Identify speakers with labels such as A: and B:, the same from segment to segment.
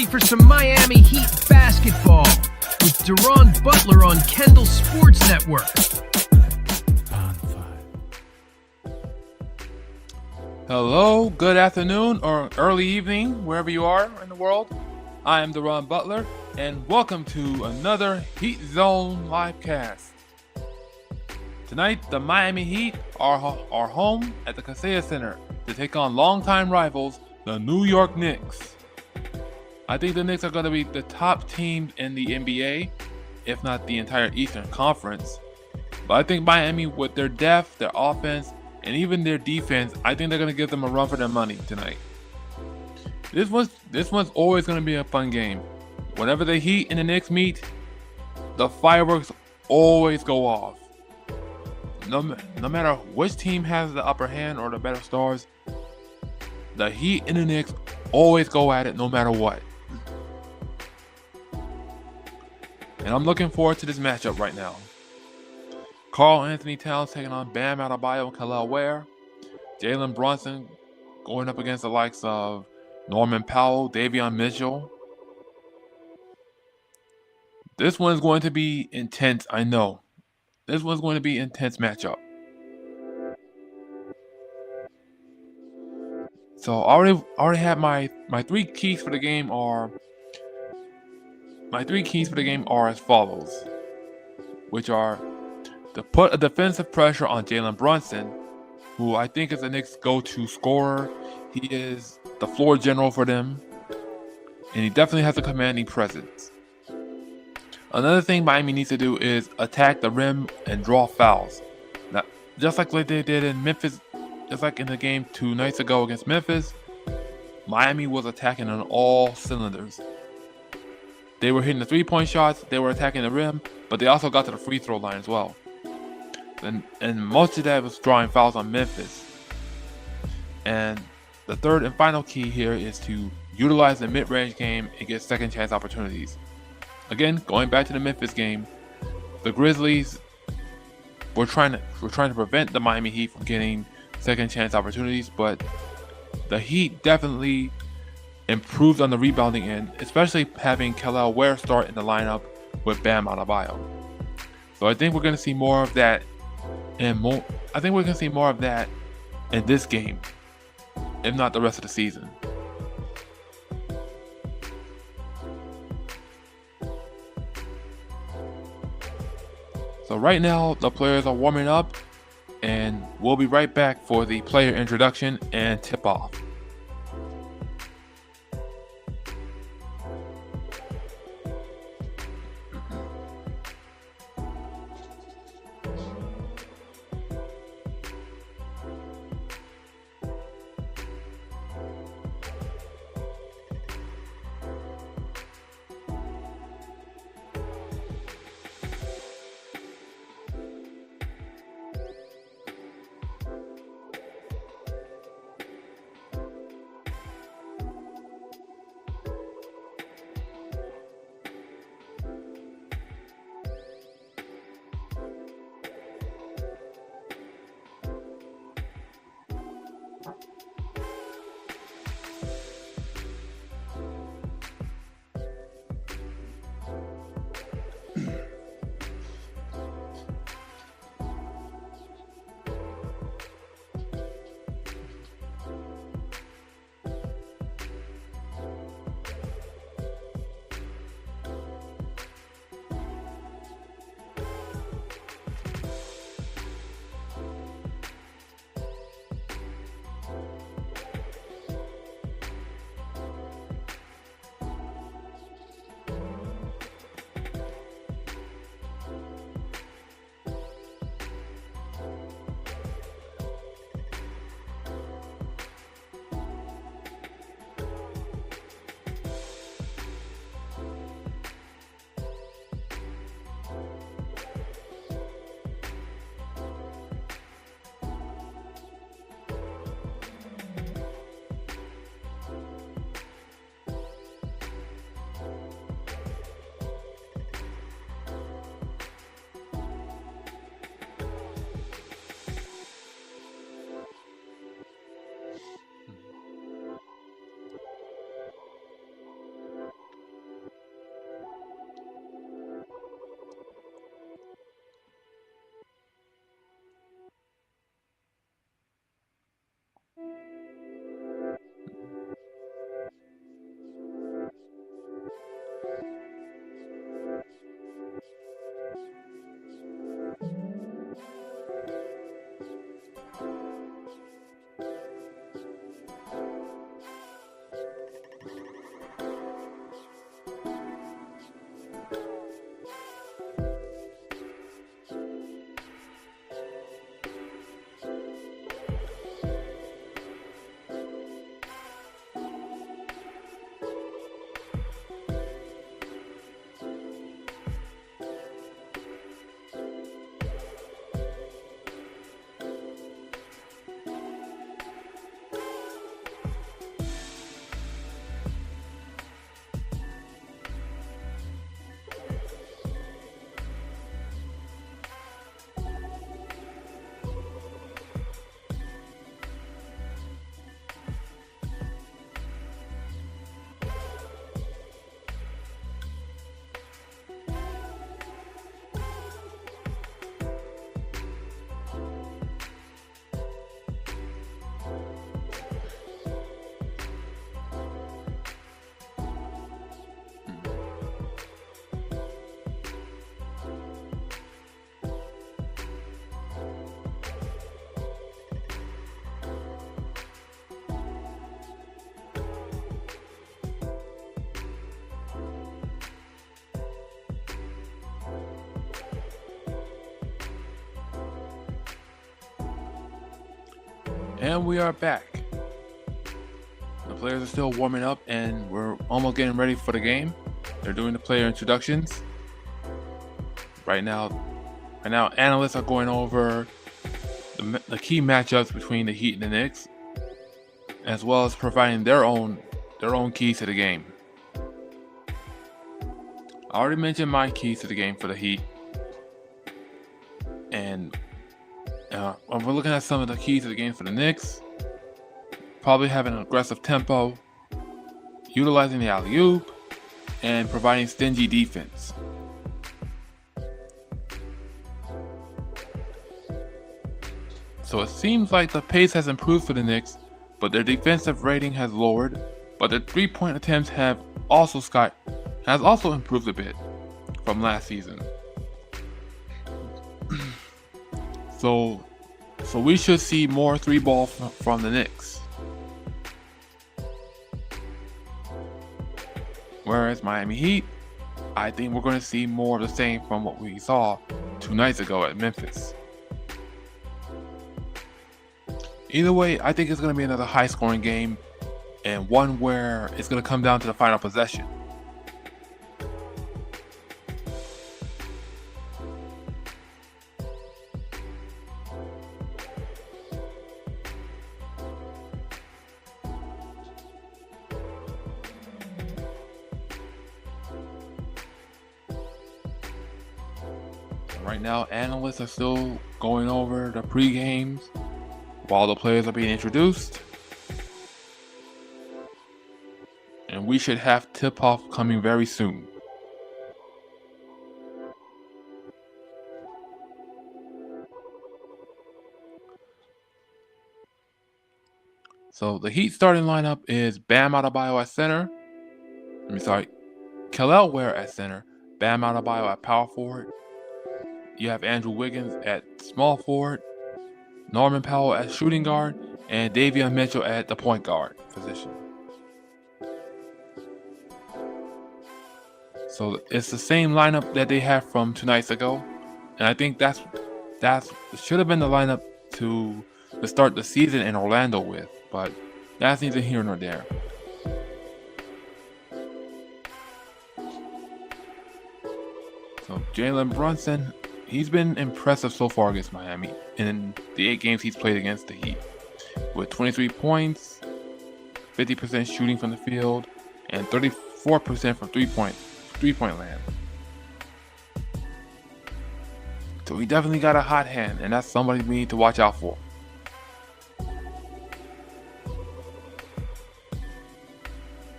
A: ready for some Miami Heat basketball with Deron Butler on Kendall Sports Network.
B: Hello, good afternoon, or early evening, wherever you are in the world. I am Deron Butler, and welcome to another Heat Zone livecast. Tonight, the Miami Heat are home at the Kaseya Center to take on longtime rivals, the New York Knicks. I think the Knicks are going to be the top team in the NBA, if not the entire Eastern Conference. But I think Miami, with their depth, their offense, and even their defense, I think they're going to give them a run for their money tonight. This one's always going to be a fun game. Whenever the Heat and the Knicks meet, the fireworks always go off. No matter which team has the upper hand or the better stars, the Heat and the Knicks always go at it no matter what. And I'm looking forward to this matchup right now. Karl Anthony Towns taking on Bam Adebayo and Kel'el Ware. Jalen Brunson going up against the likes of Norman Powell, Davion Mitchell. This one is going to be intense, I know. This one's going to be an intense matchup. So I already have my three keys for the game are as follows, which are to put a defensive pressure on Jalen Brunson, who I think is the Knicks' go-to scorer. He is the floor general for them, and he definitely has a commanding presence. Another thing Miami needs to do is attack the rim and draw fouls. Now, just like they did in Memphis, just like in the game 2 nights ago against Memphis, Miami was attacking on all cylinders. They were hitting the three-point shots, they were attacking the rim, but they also got to the free throw line as well. And most of that was drawing fouls on Memphis. And the third and final key here is to utilize the mid-range game and get second chance opportunities. Again, going back to the Memphis game, the Grizzlies were trying to prevent the Miami Heat from getting second chance opportunities, but the Heat definitely improved on the rebounding end, especially having Kel'el Ware start in the lineup with Bam Adebayo. So I think we're going to see more of that, in this game, if not the rest of the season. So right now, the players are warming up, and we'll be right back for the player introduction and tip-off. And we are back. The players are still warming up and we're almost getting ready for the game. They're doing the player introductions. Right now analysts are going over the key matchups between the Heat and the Knicks, as well as providing their own keys to the game. I already mentioned my keys to the game for the Heat. And when we're looking at some of the keys to the game for the Knicks, probably having an aggressive tempo, utilizing the alley-oop, and providing stingy defense. So it seems like the pace has improved for the Knicks, but their defensive rating has lowered, but their three-point attempts has also improved a bit from last season. So we should see more three ball from the Knicks. Whereas Miami Heat, I think we're going to see more of the same from what we saw 2 nights ago at Memphis. Either way, I think it's going to be another high-scoring game, and one where it's going to come down to the final possession. Right now, analysts are still going over the pre-games while the players are being introduced. And we should have tip-off coming very soon. So the Heat starting lineup is Bam Adebayo at center. Kel'el Ware at center, Bam Adebayo at power forward. You have Andrew Wiggins at small forward, Norman Powell at shooting guard, and Davion Mitchell at the point guard position. So it's the same lineup that they had from 2 nights ago, and I think that should have been the lineup to start the season in Orlando with, but that's neither here nor there. So Jalen Brunson, he's been impressive so far against Miami in the 8 games he's played against the Heat, with 23 points, 50% shooting from the field, and 34% from three-point land. So he definitely got a hot hand, and that's somebody we need to watch out for.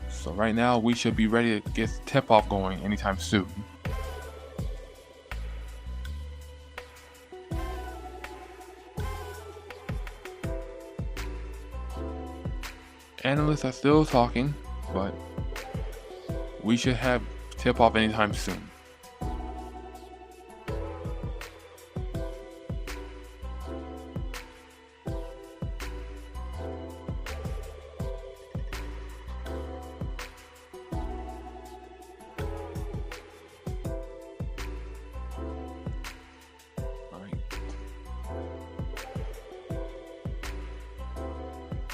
B: So right now we should be ready to get tip-off going anytime soon. Analysts are still talking, but we should have tip-off anytime soon.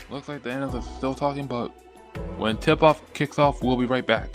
B: Looks like the analysts are still talking, but when tip-off kicks off, we'll be right back.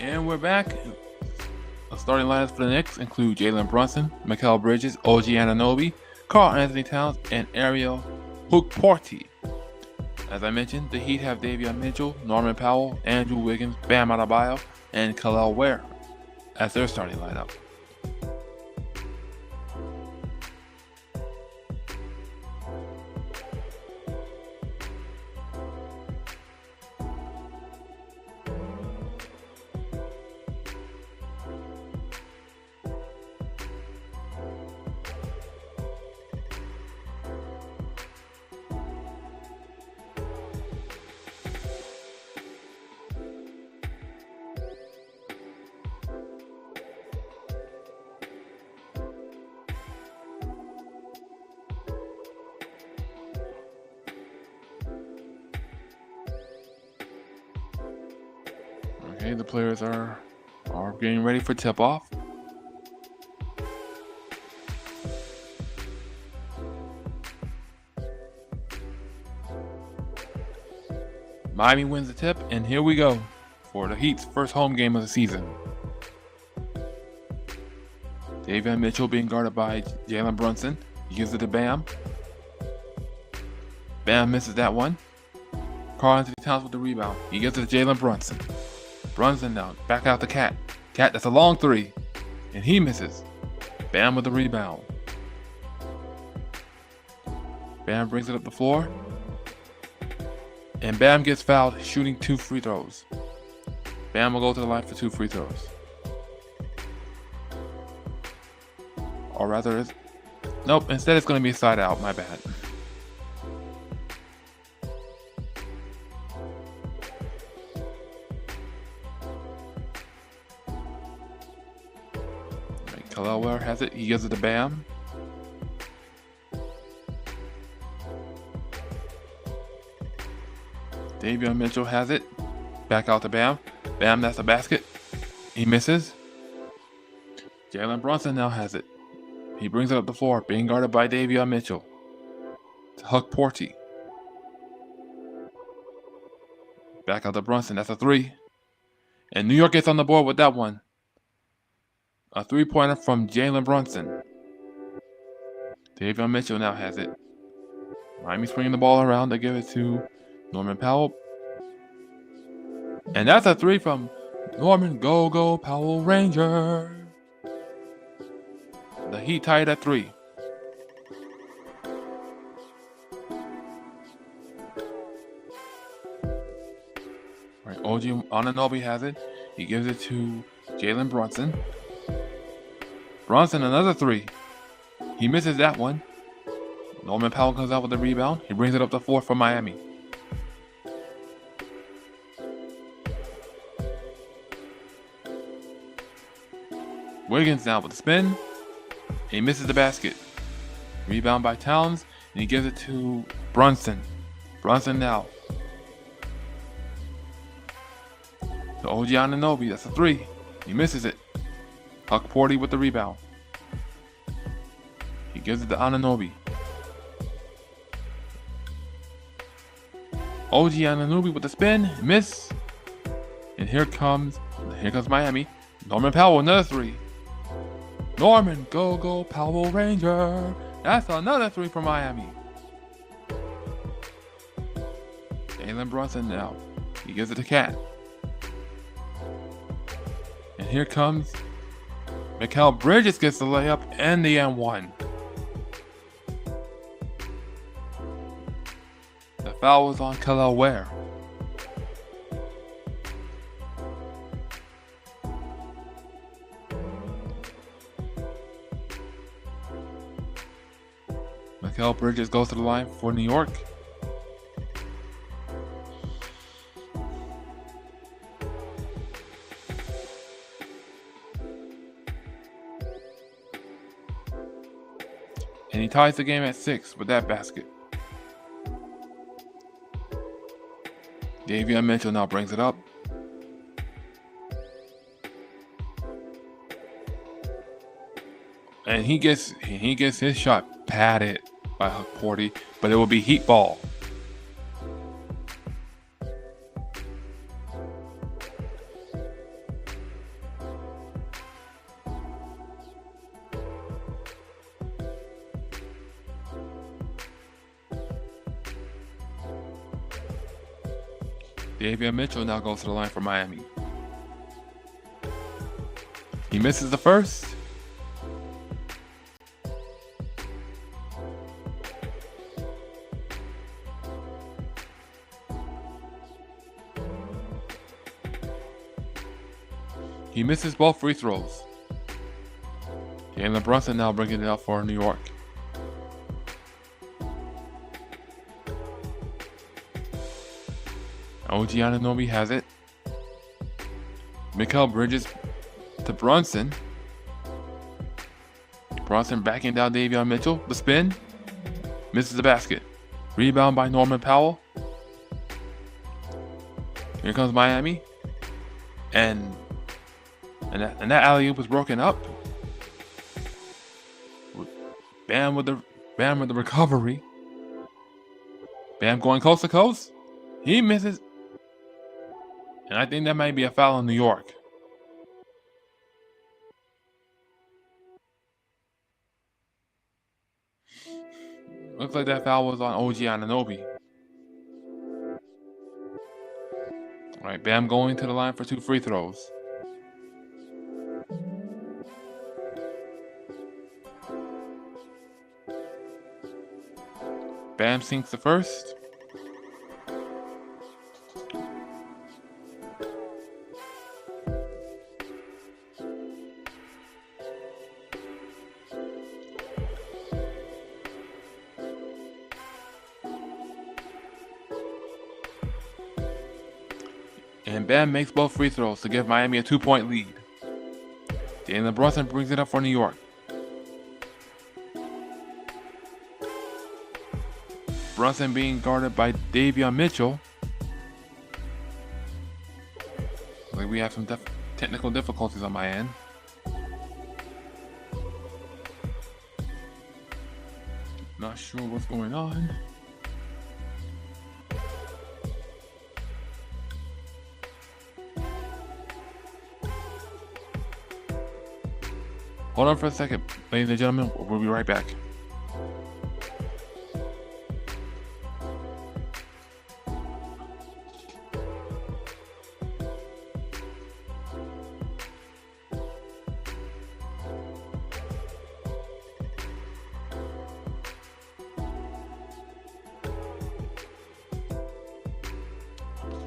B: And we're back. The starting lineups for the Knicks include Jalen Brunson, Mikal Bridges, OG Anunoby, Karl Anthony Towns, and Ariel Hookporty. As I mentioned, the Heat have Davion Mitchell, Norman Powell, Andrew Wiggins, Bam Adebayo, and Kel'el Ware as their starting lineup. Okay, the players are getting ready for tip-off. Miami wins the tip, and here we go for the Heat's first home game of the season. Davion Mitchell being guarded by Jalen Brunson. He gives it to Bam. Bam misses that one. Karl Anthony Towns with the rebound. He gives it to Jalen Brunson. Brunson now, back out to Cat. Cat, that's a long three. And he misses. Bam with the rebound. Bam brings it up the floor. And Bam gets fouled, shooting 2 free throws. Bam will go to the line for 2 free throws. Or rather, nope, instead it's going to be a side out, my bad. Kel'el Ware has it. He gives it to Bam. Davion Mitchell has it. Back out to Bam. Bam, that's a basket. He misses. Jalen Brunson now has it. He brings it up the floor, being guarded by Davion Mitchell. To Hookporty. Back out to Brunson. That's a 3. And New York gets on the board with that one. A 3-pointer from Jalen Brunson. Davion Mitchell now has it. Miami swinging the ball around. They give it to Norman Powell. And that's a 3 from Norman Go Powell Ranger. The Heat tied at 3. Right, OG Anunoby has it. He gives it to Jalen Brunson. Brunson, another 3. He misses that one. Norman Powell comes out with the rebound. He brings it up the floor for Miami. Wiggins now with the spin. He misses the basket. Rebound by Towns. And he gives it to Brunson. Brunson now. To OG Anunoby. That's a 3. He misses it. Hookporty with the rebound. He gives it to Anunoby. OG Anunoby with the spin. Miss. And here comes Miami. Norman Powell, another 3. Norman Go Powell Ranger. That's another 3 for Miami. Jalen Brunson now. He gives it to Cat. And here comes Mikal Bridges, gets the layup and the M1. The foul was on Kel'el Ware. Mikal Bridges goes to the line for New York. And he ties the game at 6 with that basket. Davion Mitchell now brings it up. And he gets his shot padded by Hookporty, but it will be Heat ball. Davion Mitchell now goes to the line for Miami. He misses the first. He misses both free throws. Jalen Brunson now bringing it up for New York. OG Anunoby has it. Mikal Bridges to Brunson. Brunson backing down Davion Mitchell. The spin. Misses the basket. Rebound by Norman Powell. Here comes Miami. And that alley-oop was broken up. Bam with the recovery. Bam going coast to coast. He misses. And I think that might be a foul in New York. Looks like that foul was on OG Anunoby. Alright, Bam going to the line for 2 free throws. Bam sinks the first. And Bam makes both free throws to give Miami a 2-point lead. Jalen Brunson brings it up for New York. Brunson being guarded by Davion Mitchell. Like we have some technical difficulties on my end. Not sure what's going on. Hold on for a second, ladies and gentlemen. We'll be right back.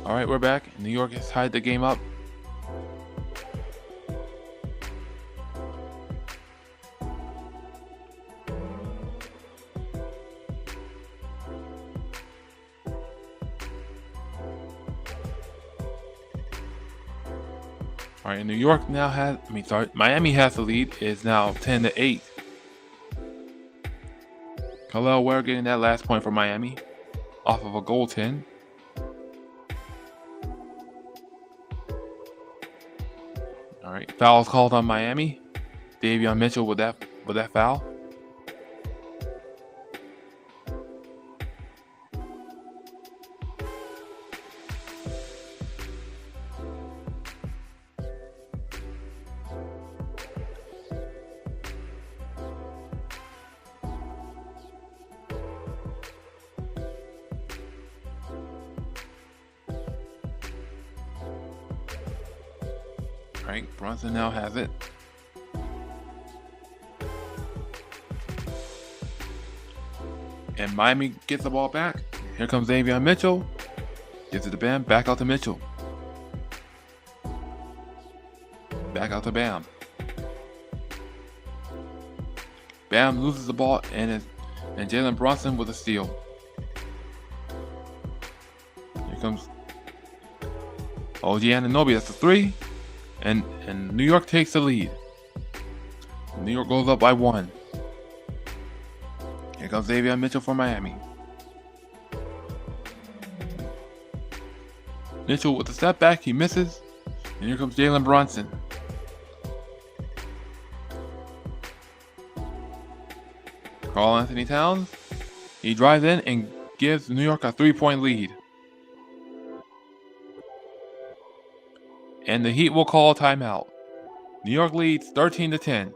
B: All right, we're back. New York has tied the game up. All right, New York now has, Miami has the lead. It's now 10-8. Khalil Ware getting that last point for Miami off of a goaltend. All right, fouls called on Miami. Davion Mitchell with that foul. All right, Brunson now has it. And Miami gets the ball back. Here comes Davion Mitchell. Gives it to Bam. Back out to Mitchell. Back out to Bam. Bam loses the ball and Jalen Brunson with a steal. Here comes OG Anunoby. That's a 3. And New York takes the lead. New York goes up by 1. Here comes Davion Mitchell for Miami. Mitchell with the step back, he misses. And here comes Jalen Brunson. Karl Anthony Towns. He drives in and gives New York a 3-point lead. And the Heat will call a timeout. New York leads 13-10.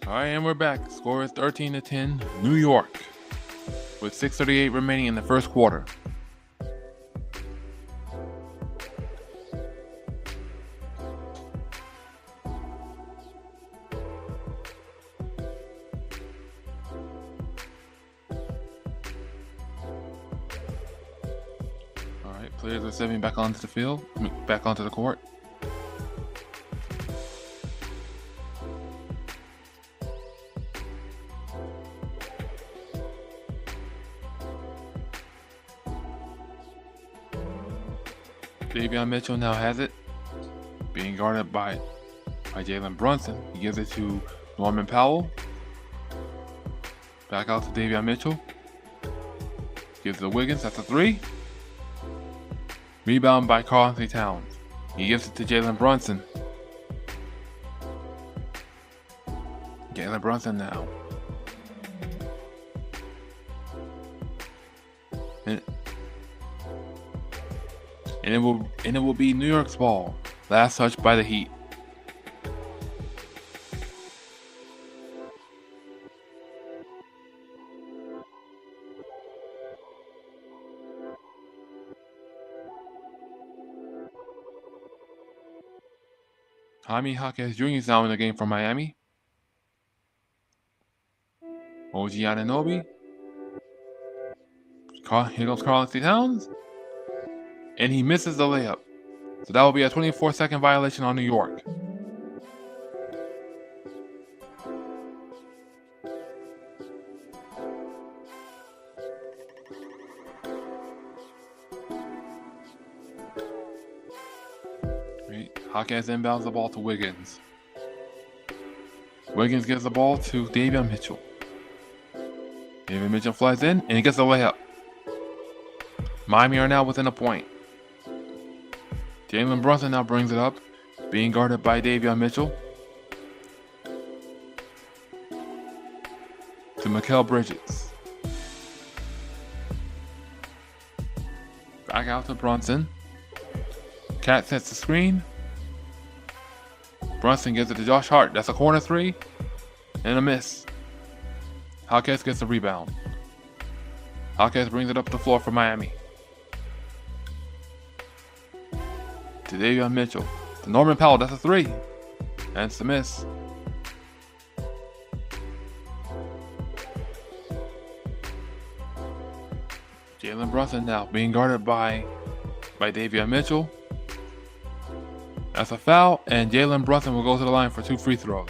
B: All right, and we're back. Score is 13-10, New York, with 6:38 remaining in the first quarter. All right, players are stepping back onto the field, back onto the court. Davion Mitchell now has it, being guarded by Jalen Brunson. He gives it to Norman Powell. Back out to Davion Mitchell. Gives it to Wiggins. That's a three. Rebound by Karl-Anthony Towns. He gives it to Jalen Brunson. Jalen Brunson now. And it will be New York's ball. Last touch by the Heat. Jaime Jaquez Jr. is now in the game for Miami. OG Anunoby. Here goes Karl-Anthony Towns. And he misses the layup. So that will be a 24-second violation on New York. Jaquez inbounds the ball to Wiggins. Wiggins gives the ball to Davion Mitchell. Davion Mitchell flies in and he gets the layup. Miami are now within a point. Jalen Brunson now brings it up, being guarded by Davion Mitchell. To Mikal Bridges. Back out to Brunson. Cat sets the screen. Brunson gives it to Josh Hart. That's a corner three. And a miss. Jaquez gets the rebound. Jaquez brings it up the floor for Miami. To Davion Mitchell. To Norman Powell. That's a three. And it's a miss. Jalen Brunson now being guarded by Davion Mitchell. That's a foul, and Jalen Brunson will go to the line for 2 free throws.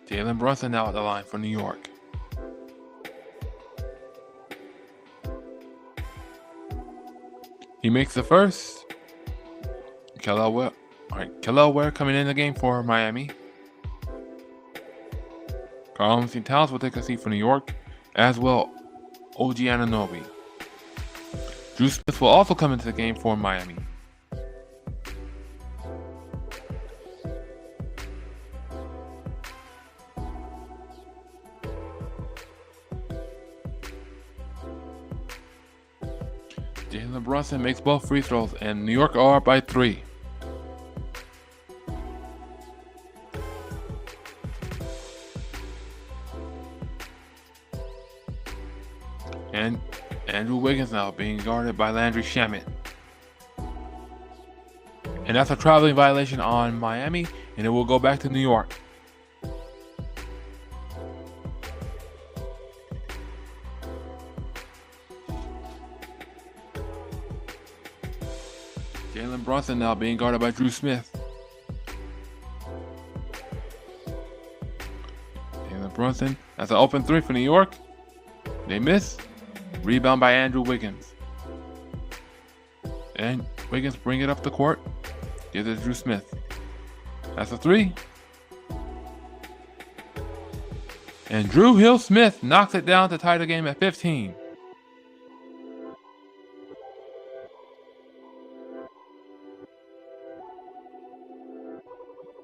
B: Jalen Brunson now at the line for New York. He makes the first. Kel'el Ware coming in the game for Miami. Karl-Anthony Towns will take a seat for New York, as will OG Anunoby. Drew Smith will also come into the game for Miami. Jalen Brunson makes both free throws, and New York are up by 3. And Andrew Wiggins now being guarded by Landry Shamet. And that's a traveling violation on Miami, and it will go back to New York. Jalen Brunson now being guarded by Drew Smith. Jalen Brunson, that's an open 3 for New York. They miss. Rebound by Andrew Wiggins. And Wiggins bring it up the court. Gives it to Drew Smith. That's a 3. And Drew Hill-Smith knocks it down to tie the game at 15.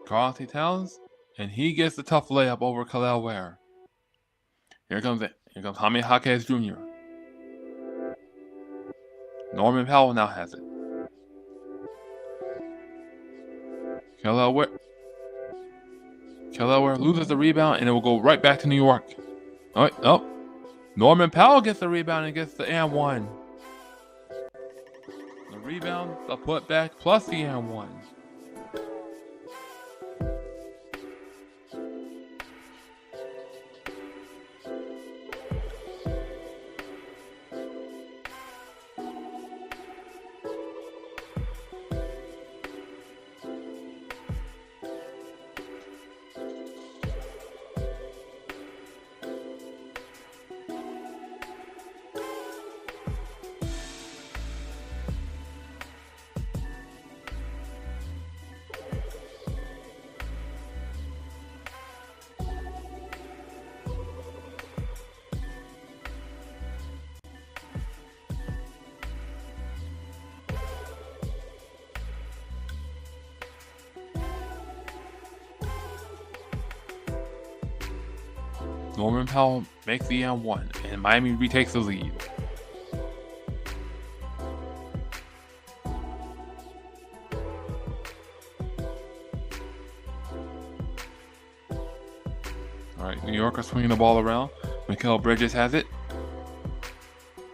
B: Karl-Anthony Towns, and he gets the tough layup over Kel'el Ware. Here comes Jaime Jaquez Jr. Norman Powell now has it. Kel'el Ware loses the rebound, and it will go right back to New York. All right, oh. Norman Powell gets the rebound and gets the and one. The rebound, the putback, plus the and one. Norman Powell makes the and one, and Miami retakes the lead. All right, New York are swinging the ball around. Mikal Bridges has it.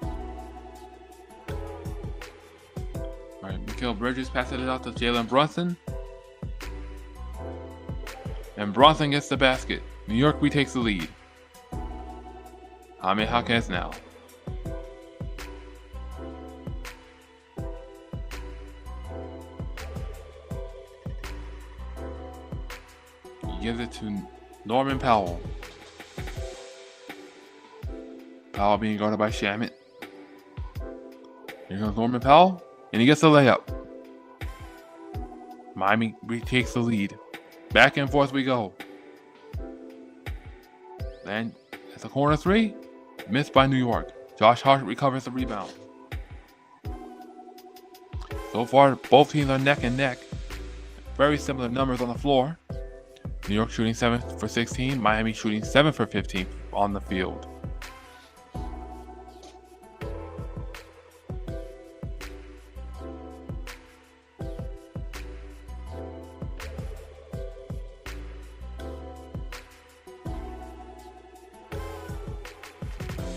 B: All right, Mikal Bridges passes it out to Jalen Brunson. And Brunson gets the basket. New York retakes the lead. Jaime Jaquez now. He gives it to Norman Powell. Powell being guarded by Shamet. Here comes Norman Powell, and he gets the layup. Miami retakes the lead. Back and forth we go. Then it's a corner three. Missed by New York. Josh Hart recovers the rebound. So far, both teams are neck and neck. Very similar numbers on the floor. New York shooting 7 for 16. Miami shooting 7 for 15 on the field.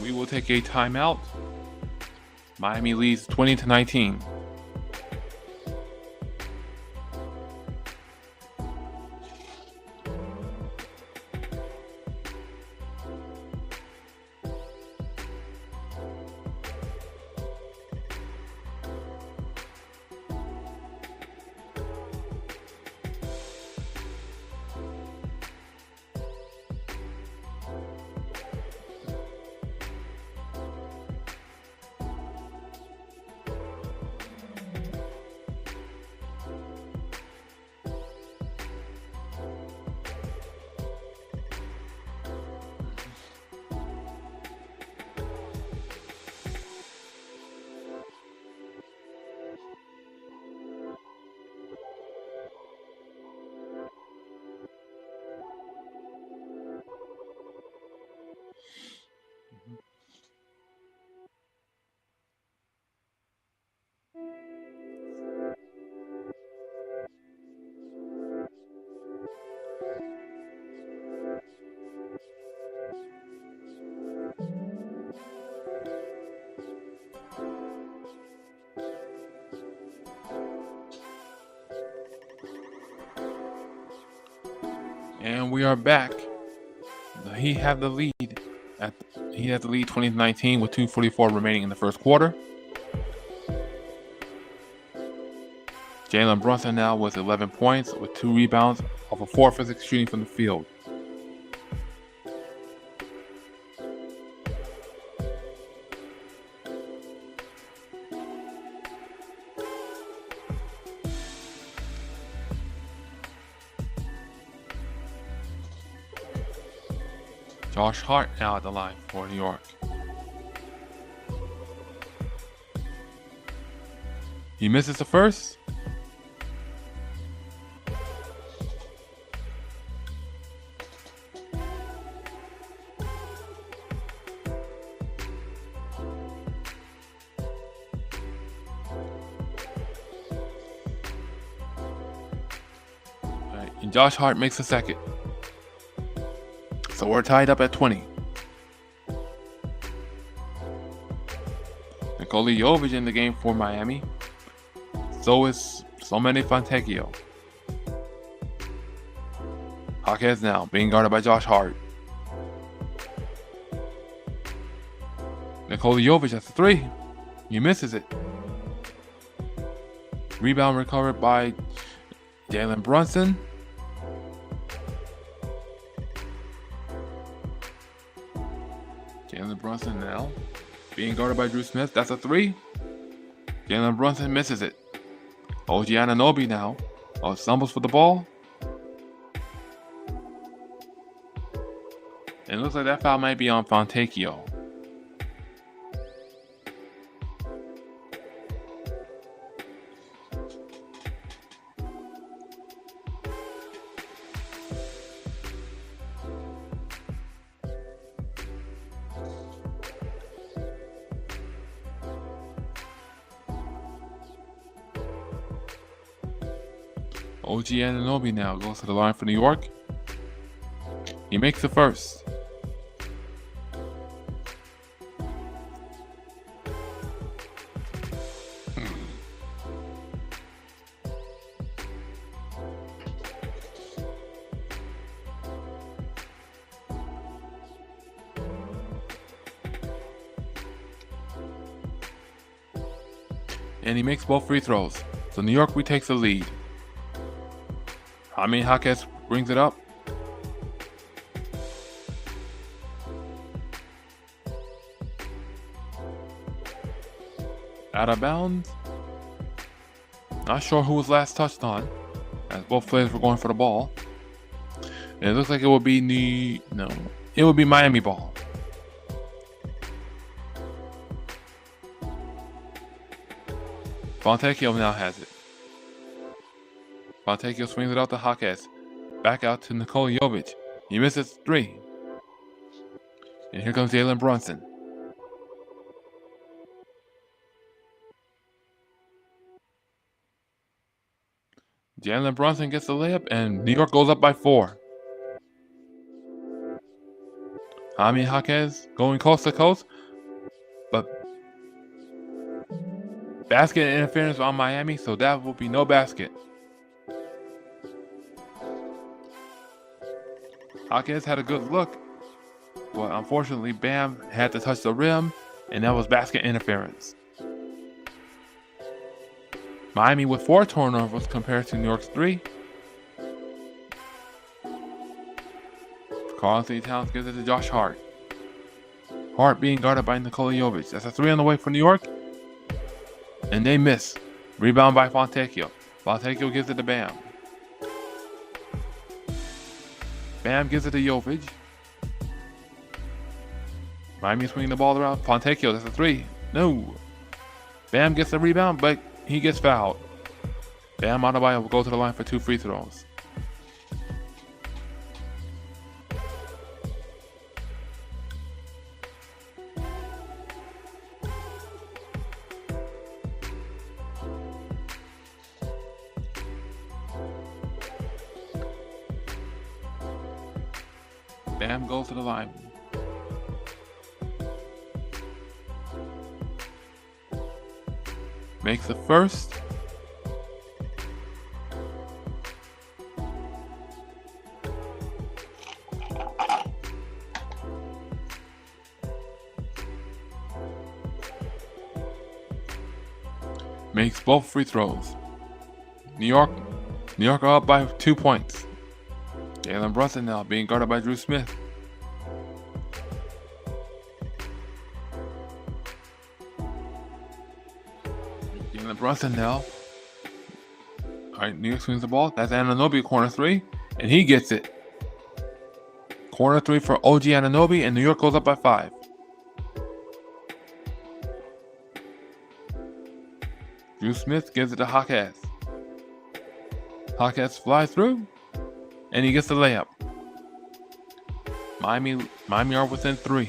B: We will take a timeout. Miami leads 20-19. And we are back. He had the lead. He had the lead 20-19 with 2:44 remaining in the first quarter. Jalen Brunson now with 11 points with 2 rebounds off of 4 for 6 shooting from the field. Josh Hart now at the line for New York. He misses the first. And Josh Hart makes the second. So we're tied up at 20. Nikola Jovic in the game for Miami. So is Somene Fontecchio. Hawkheads now being guarded by Josh Hart. Nikola Jovic has the three. He misses it. Rebound recovered by Jalen Brunson. Jalen Brunson now being guarded by Drew Smith. That's a three. Jalen Brunson misses it. OG Anunoby now stumbles for the ball. And it looks like that foul might be on Fontecchio. OG Anunoby now goes to the line for New York. He makes the first. And he makes both free throws. So New York retakes the lead. Hawkins brings it up. Out of bounds. Not sure who was last touched on, as both players were going for the ball. And it looks like it would be it would be Miami ball. Fontecchio now has it. Fontecchio swings it out to Hawkins. Back out to Nikola Jovic. He misses three. And here comes Jalen Brunson. Jalen Brunson gets the layup, and New York goes up by 4. Hawkins going coast to coast, but basket interference on Miami, so that will be no basket. Hawkins had a good look, but unfortunately Bam had to touch the rim, and that was basket interference. Miami with 4 turnovers compared to New York's 3. Karl-Anthony Towns gives it to Josh Hart. Hart being guarded by Nikola Jovic. That's a 3 on the way for New York. And they miss. Rebound by Fontecchio. Fontecchio gives it to Bam. Bam gives it to Jovic. Miami swinging the ball around. Fontecchio, that's a 3. No. Bam gets the rebound, but he gets fouled. Bam Adebayo will go to the line for 2 free throws. Bam goes to the line. Makes the first. Makes both free throws. New York are up by 2 points. Jalen Brunson now being guarded by Drew Smith. Jalen Brunson now. Alright, New York swings the ball. That's Anunoby, corner 3. And he gets it. Corner 3 for OG Anunoby, and New York goes up by 5. Drew Smith gives it to Hawkes. Hawkes flies through, and he gets the layup. Miami are within 3.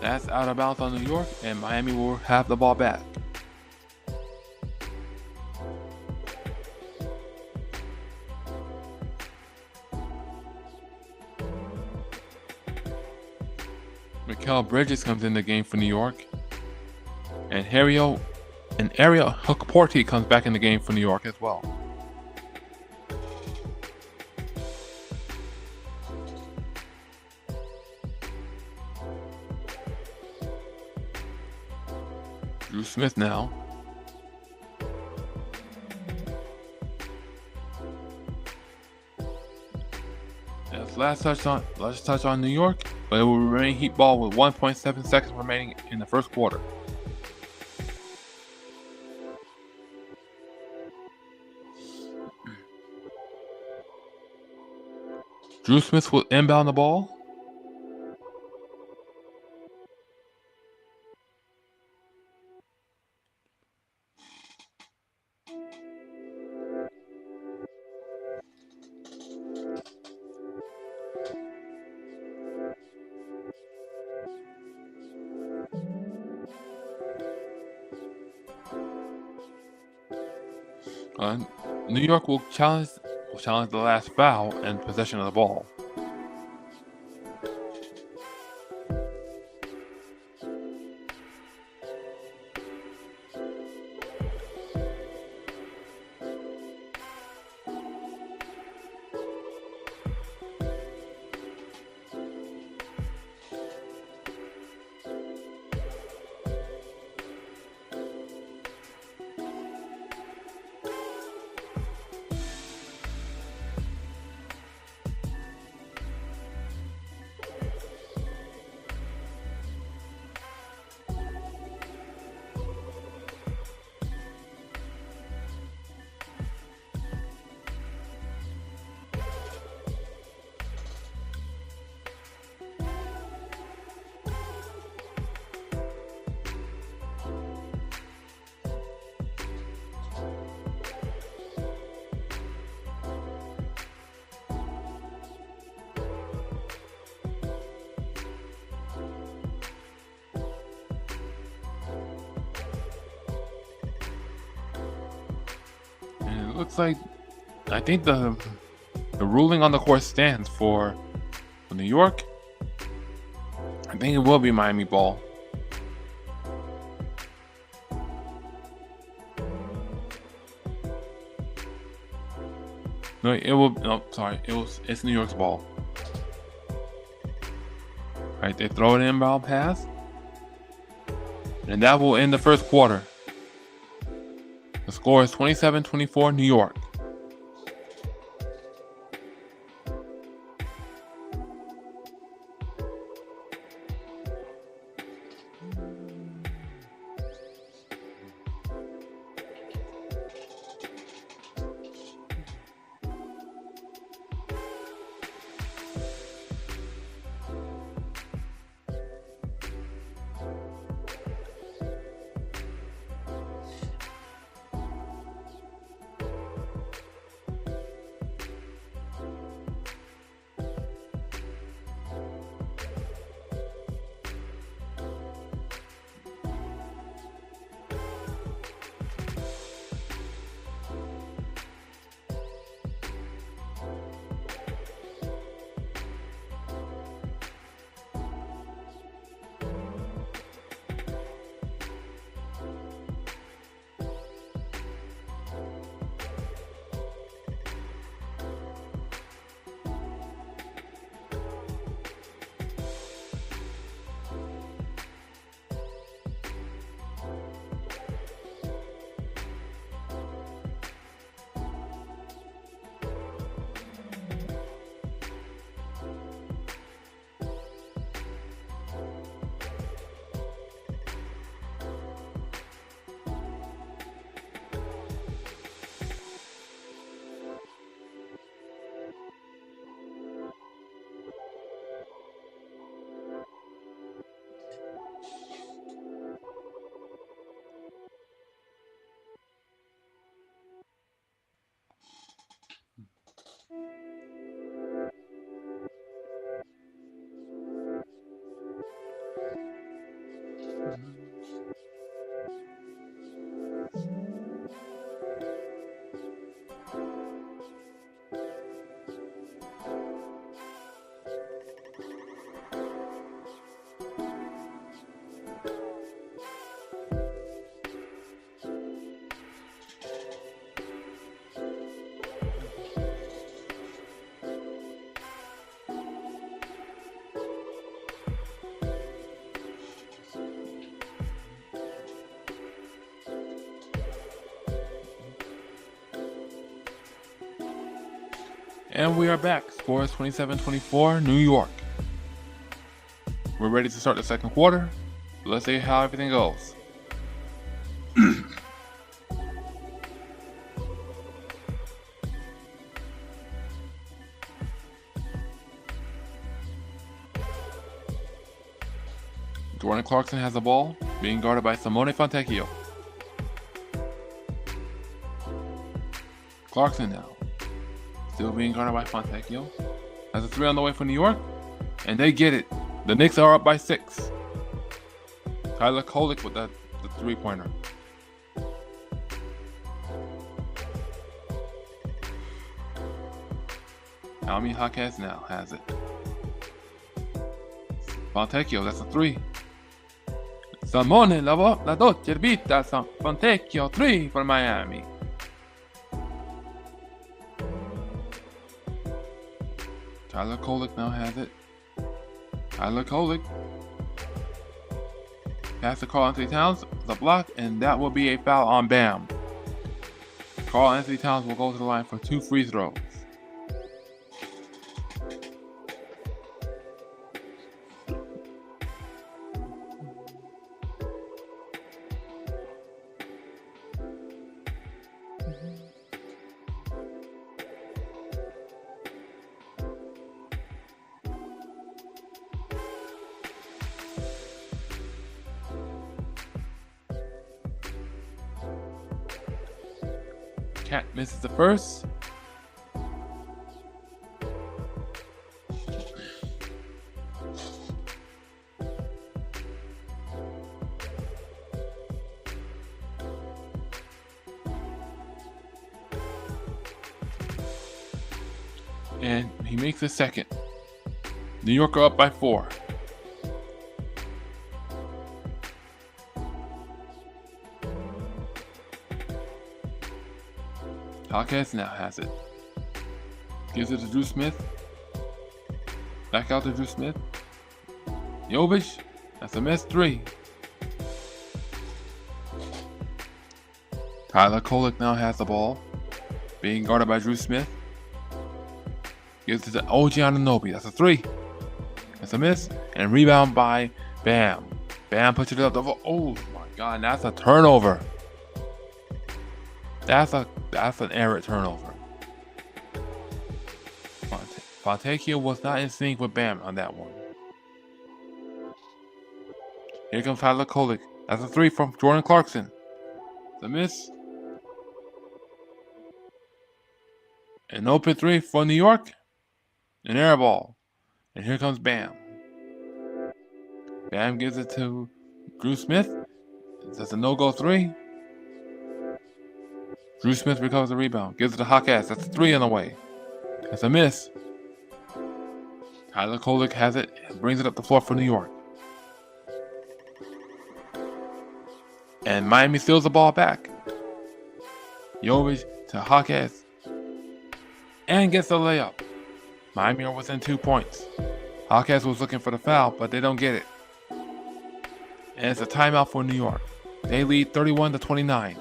B: That's out of bounds on New York, and Miami will have the ball back. Mikal Bridges comes in the game for New York, and Ariel Hookporty comes back in the game for New York as well. Drew Smith now. That's last touch on New York, but it will remain Heat ball with 1.7 seconds remaining in the first quarter. Drew Smith will inbound the ball. New York will challenge the last foul and possession of the ball. It looks like, I think the ruling on the court stands for New York. I think it will be Miami ball. No, it will. No, sorry, it's New York's ball. Right, they throw an inbound pass, and that will end the first quarter. The score is 27-24 New York. And we are back. Score is 27-24, New York. We're ready to start the second quarter. Let's see how everything goes. Jordan Clarkson has the ball, being guarded by Simone Fontecchio. Clarkson now, still being guarded by Fontecchio. Has a three on the way for New York, and they get it. The Knicks are up by 6. Tyler Kolek with the three-pointer. Almi Jaquez now has it. Fontecchio, that's a 3. Simone la doppia vita, Fontecchio 3 for Miami. Tyler Kolek now has it. Tyler Kolek. Pass to Karl Anthony Towns, the block, and that will be a foul on Bam. Karl Anthony Towns will go to the line for 2 free throws. Cat misses the first. And he makes the second. New York are up by 4. Jaquez now has it. Gives it to Drew Smith. Back out to Drew Smith. Jovic, that's a miss 3. Tyler Kolek now has the ball, being guarded by Drew Smith. Gives it to OG Anunoby, that's a 3. That's a miss, and rebound by Bam. Bam puts it up. Oh my God, that's a turnover. That's an error turnover. Fontecchio was not in sync with Bam on that one. Here comes Tyler Kolek. That's a 3 from Jordan Clarkson. The miss. An open 3 for New York. An air ball. And here comes Bam. Bam gives it to Drew Smith. That's a no-go 3. Drew Smith recovers the rebound. Gives it to Jaquez. That's a 3 on the way. That's a miss. Tyler Kolek has it and brings it up the floor for New York. And Miami steals the ball back. Jovic to Jaquez. And gets the layup. Miami are within 2 points. Jaquez was looking for the foul, but they don't get it. And it's a timeout for New York. They lead 31-29.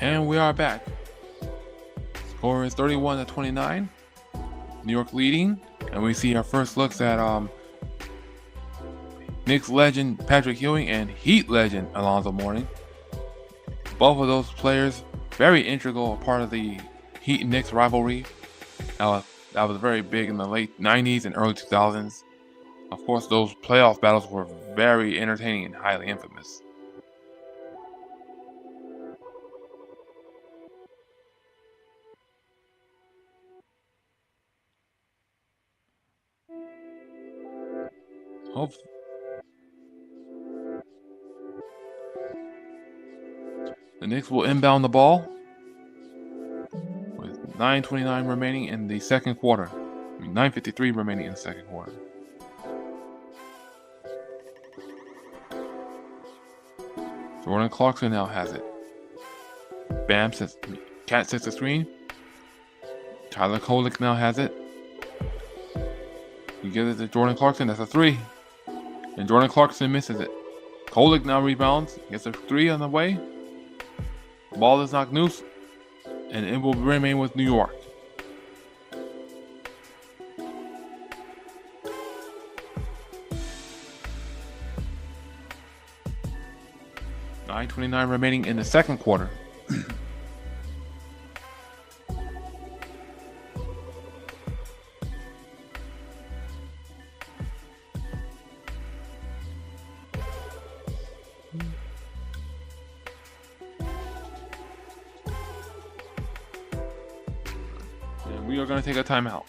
B: And we are back. Score is 31-29. New York leading, and we see our first looks at Knicks legend Patrick Ewing and Heat legend Alonzo Mourning. Both of those players very integral part of the Heat and Knicks rivalry. That was very big in the late 90s and early 2000s. Of course, those playoff battles were very entertaining and highly infamous. The Knicks will inbound the ball with 9:29 remaining in the second quarter. 9:53 remaining in the second quarter. Jordan Clarkson now has it. Bam Cat sets the screen. Tyler Kolek now has it. He gives it to Jordan Clarkson. That's a three. And Jordan Clarkson misses it. Kolek now rebounds. Gets a three on the way. Ball is knocked loose. And it will remain with New York. .29 remaining in the second quarter. And we are going to take a timeout.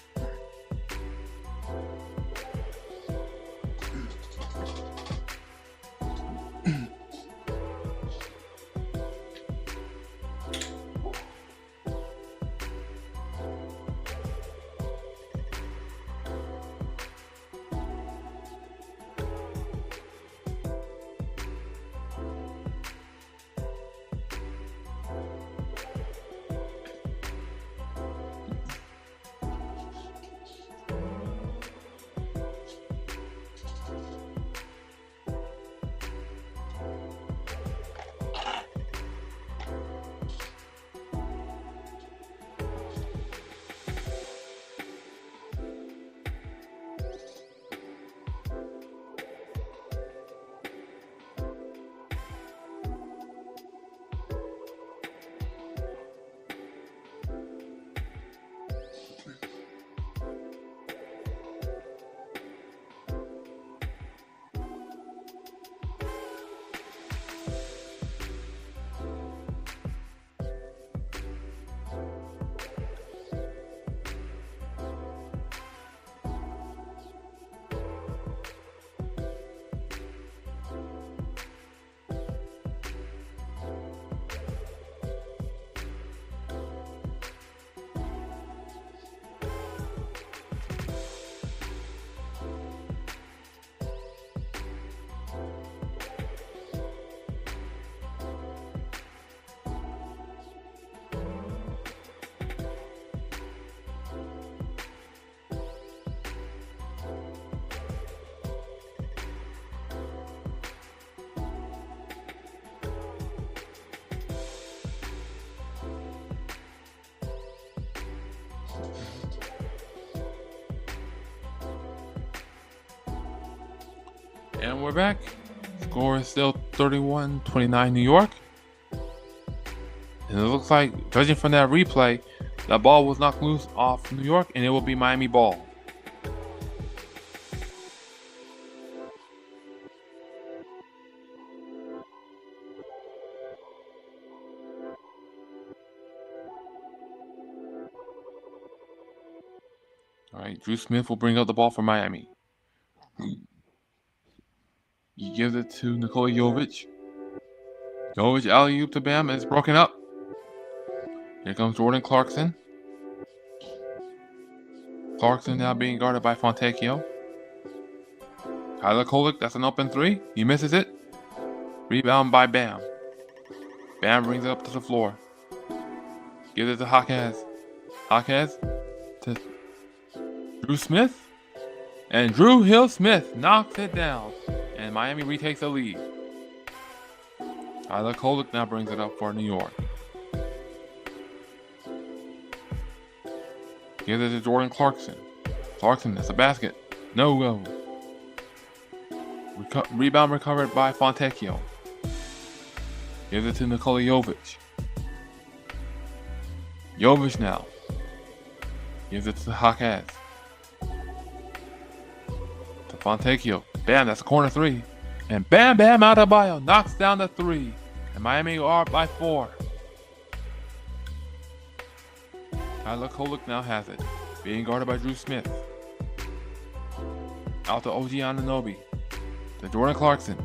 B: And we're back. Score is still 31-29 New York. And it looks like, judging from that replay, that ball was knocked loose off New York, and it will be Miami ball. All right, Drew Smith will bring up the ball for Miami. He gives it to Nikola Jovic. Jovic alley-oop to Bam, and it's broken up. Here comes Jordan Clarkson. Clarkson now being guarded by Fontecchio. Tyler Kolek, that's an open three. He misses it. Rebound by Bam. Bam brings it up to the floor. Gives it to Jaquez. Jaquez to Drew Smith. And Drew Hill-Smith knocks it down. And Miami retakes the lead. Tyler Kolek now brings it up for New York. Gives it to Jordan Clarkson. Clarkson, that's a basket. No go. Rebound recovered by Fontecchio. Gives it to Nikola Jovic. Jovic now. Gives it to Hawkes. To Fontecchio. Bam, that's a corner three. And Bam Bam Adebayo knocks down the three. And Miami are up by 4. Tyler Kolek now has it. Being guarded by Drew Smith. Out to OG Anunoby. To Jordan Clarkson.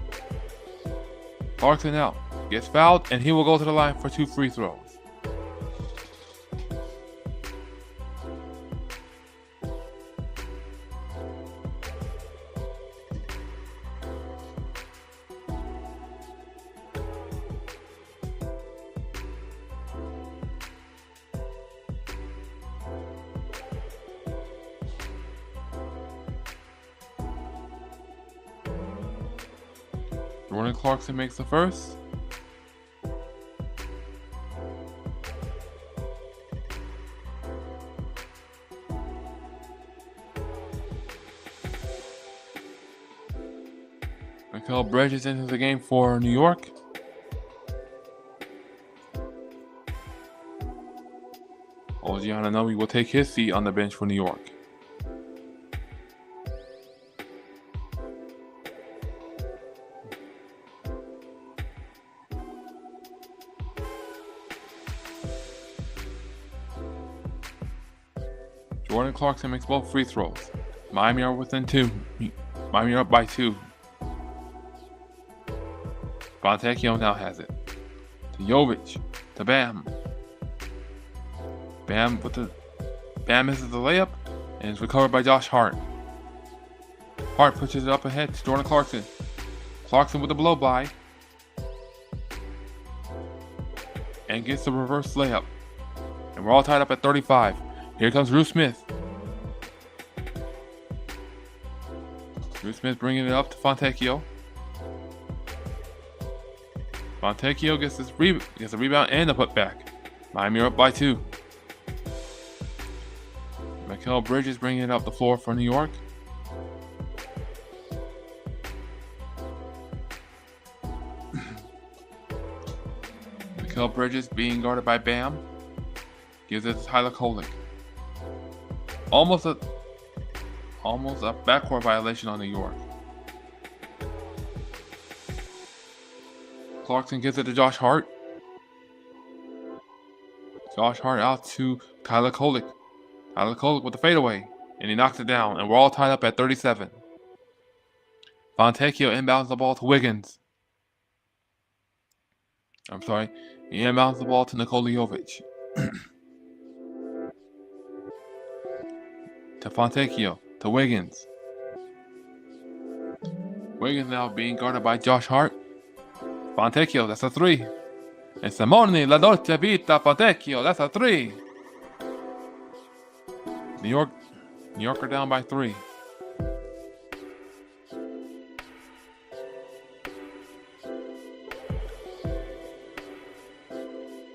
B: Clarkson out. Gets fouled, and he will go to the line for 2 free throws. Jordan Clarkson makes the first. Mikal Bridges into the game for New York. OG Anunoby will take his seat on the bench for New York. Jordan Clarkson makes both free throws. Miami are within 2. Miami are up by 2. Fontecchio now has it. To Jovic. To Bam. Bam misses the layup and is recovered by Josh Hart. Hart pushes it up ahead to Jordan Clarkson. Clarkson with a blow by. And gets the reverse layup. And we're all tied up at 35. Here comes Drew Smith. Drew Smith bringing it up to Fontecchio. Fontecchio gets a rebound and a putback. Miami are up by 2. Mikal Bridges bringing it up the floor for New York. Mikal Bridges being guarded by Bam. Gives it to Tyler Kolek. Almost a backcourt violation on New York. Clarkson gives it to Josh Hart. Josh Hart out to Tyler Kolek. Tyler Kolek with the fadeaway. And he knocks it down. And we're all tied up at 37. Fontecchio inbounds the ball to Wiggins. I'm sorry. He inbounds the ball to Nikola Jovic. To Fontecchio. To Wiggins. Wiggins now being guarded by Josh Hart. Fontecchio, that's a 3. And Simone La Dolce Vita Fontecchio, that's a 3. New York are down by 3.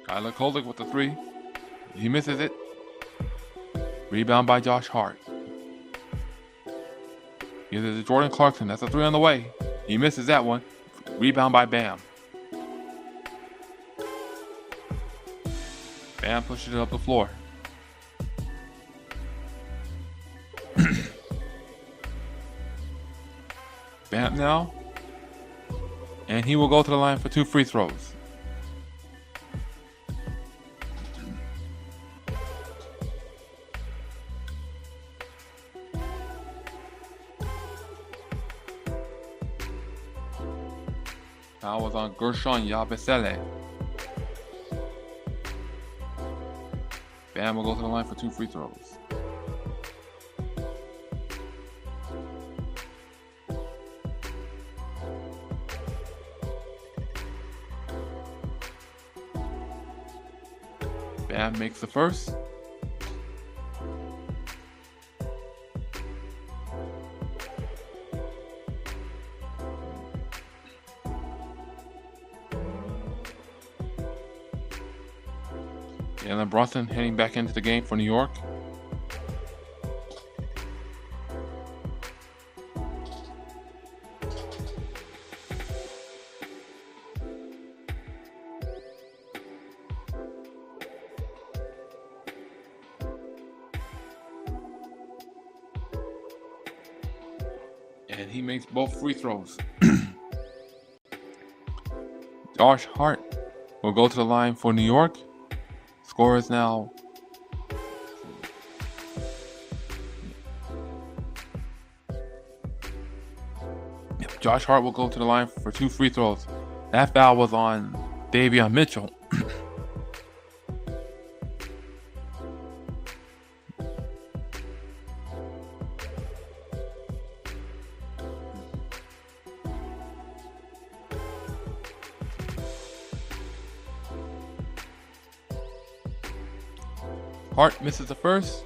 B: Tyler Kolek with the 3. He misses it. Rebound by Josh Hart. Gives it to Jordan Clarkson. That's a 3 on the way. He misses that one. Rebound by Bam. Bam pushes it up the floor. Bam now. And he will go to the line for 2 free throws. Foul was on Gershon Yabusele. Bam will go to the line for 2 free throws. Bam makes the first. Jalen Brunson heading back into the game for New York. And he makes both free throws. Josh Hart will go to the line for New York. Score is now Josh Hart will go to the line for 2 free throws. That foul was on Davion Mitchell. Hart misses the first.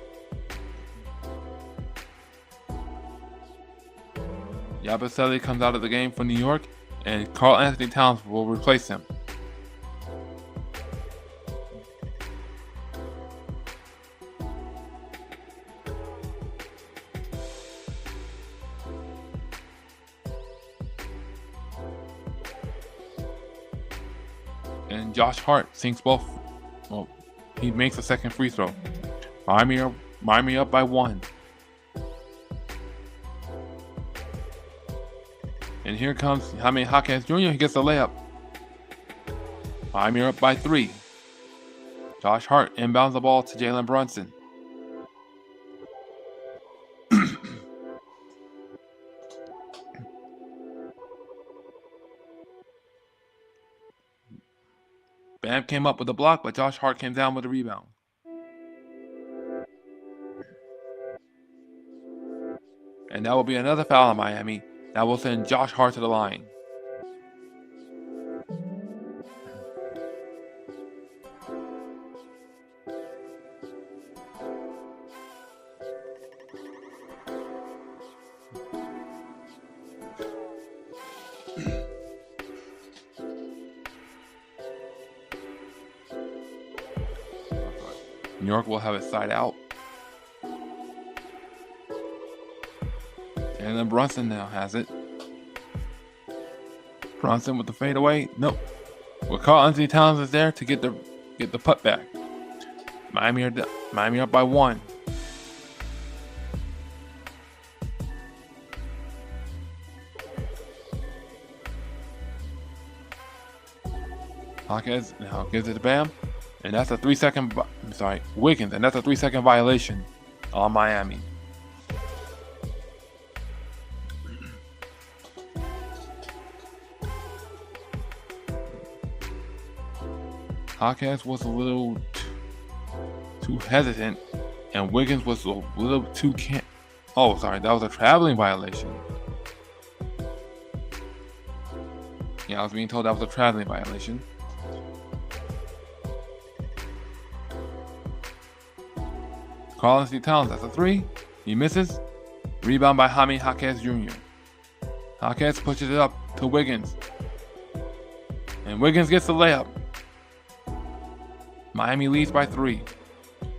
B: Yabusele comes out of the game for New York, and Karl Anthony Towns will replace him. And Josh Hart sinks both. Well, he makes a second free throw. Miami up by 1. And here comes Jaime Jaquez Jr. He gets a layup. Miami up by 3. Josh Hart inbounds the ball to Jalen Brunson. Bam came up with a block, but Josh Hart came down with a rebound. And that will be another foul on Miami. That will send Josh Hart to the line. New York will have it side out. And then Brunson now has it. Brunson with the fadeaway. Nope. Well, Karl Anthony Towns is there to get the putt back. Miami up by 1. Hawkins now gives it to Bam. And that's a 3-second, Wiggins, and that's a 3-second violation on Miami. Hawkins was a little too hesitant, and Wiggins was a little too Oh, sorry, that was a traveling violation. Yeah, I was being told that was a traveling violation. Karl Anthony Towns, that's a 3. He misses. Rebound by Jaime Jaquez Jr. Jaquez pushes it up to Wiggins. And Wiggins gets the layup. Miami leads by 3.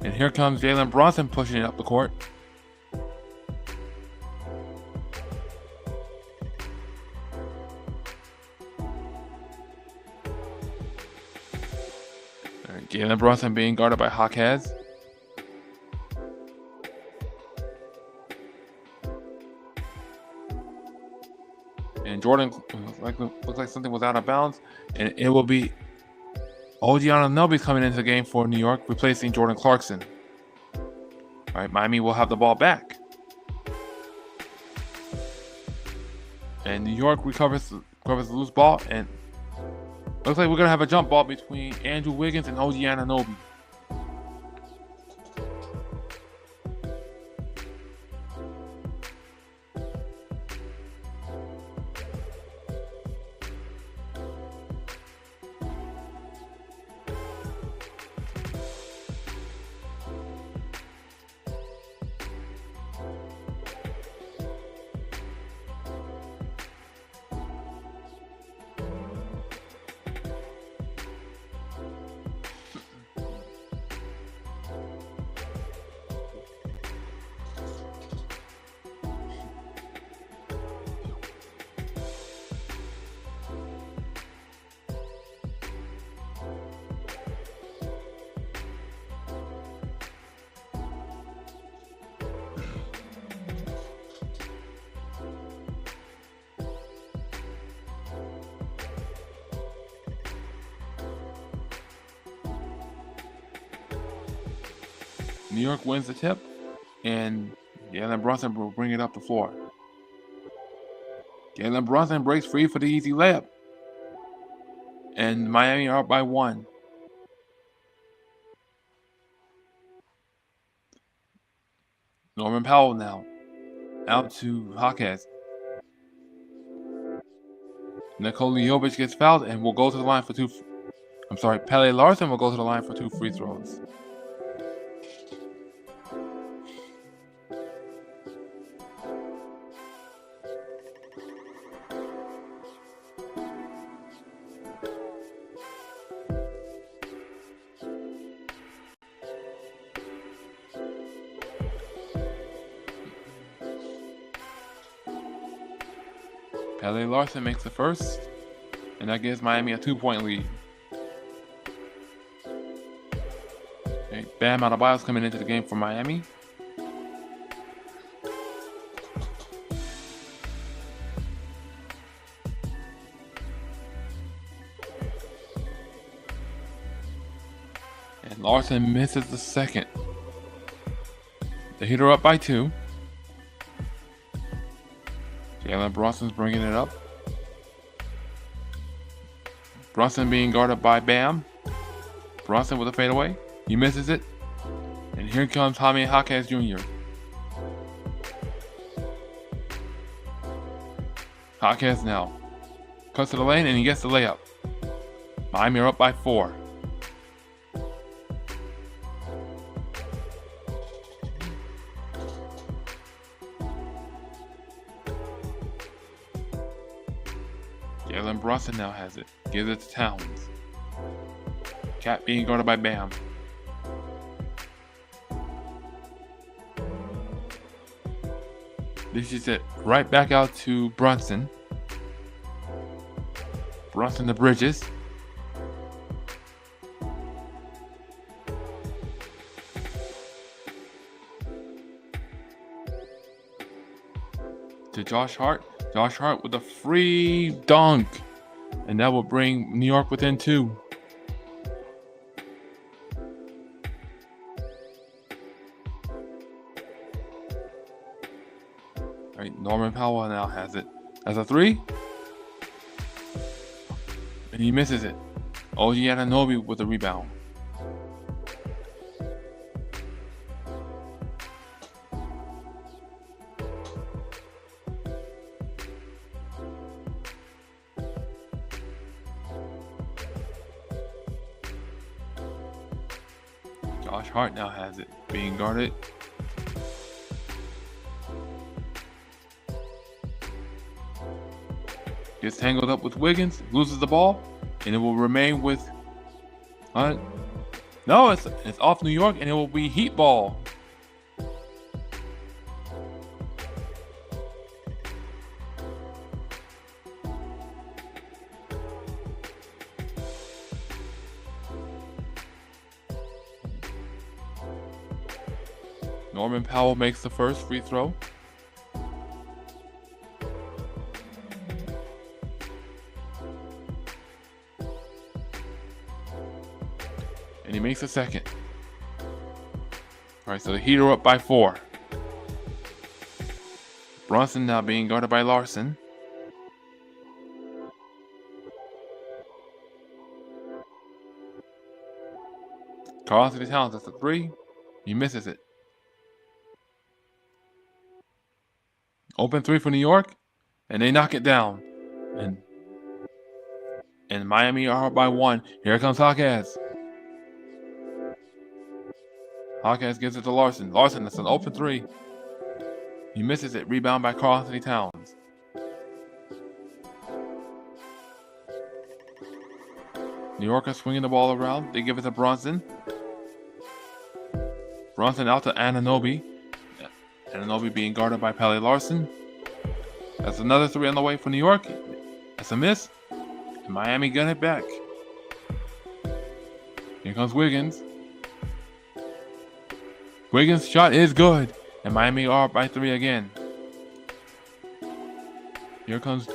B: And here comes Jalen Brunson pushing it up the court. Jalen Brunson being guarded by Jaquez. And Jordan looks like something was out of bounds, and it will be OG Anunoby coming into the game for New York, replacing Jordan Clarkson. All right, Miami will have the ball back, and New York recovers the loose ball, and looks like we're gonna have a jump ball between Andrew Wiggins and OG Anunoby. New York wins the tip, and Jalen Brunson will bring it up the floor. Jalen Brunson breaks free for the easy layup, and Miami are up by 1. Norman Powell now out to Hawkins. Nikola Jovic gets fouled and will go to the line for 2. I'm sorry, Pele Larson will go to the line for 2 free throws. Pele Larson makes the first, and that gives Miami a 2-point lead. Okay, Bam Adebayo's coming into the game for Miami. And Larson misses the second. The Heat are up by 2. Jalen Brunson's bringing it up. Brunson being guarded by Bam. Brunson with a fadeaway. He misses it. And here comes Jaime Jaquez Jr. Jaquez now cuts to the lane and he gets the layup. Miami are up by 4. Jalen Brunson now has it. Gives it to Towns. Cat being guarded by Bam. This is it. Right back out to Brunson. Brunson to Bridges. To Josh Hart. Josh Hart with a free dunk. And that will bring New York within 2. All right, Norman Powell now has it. That's a 3. And he misses it. OG Anunoby with the rebound. Josh Hart now has it, being guarded. Gets tangled up with Wiggins, loses the ball, and it will remain with. No, it's off New York, and it will be Heat ball. Norman Powell makes the first free throw. And he makes a second. Alright, so the Heat are up by 4. Brunson now being guarded by Larson. Karl-Anthony Towns, that's a 3. He misses it. Open 3 for New York, and they knock it down. And Miami are up by 1. Here comes Jaquez. Jaquez gives it to Larson. Larson, that's an open 3. He misses it. Rebound by Karl-Anthony Towns. New York are swinging the ball around. They give it to Brunson. Brunson out to Anunoby. Anunoby being guarded by Pele Larson. That's another 3 on the way for New York. That's a miss. And Miami gun it back. Here comes Wiggins. Wiggins' shot is good. And Miami are up by 3 again. Here comes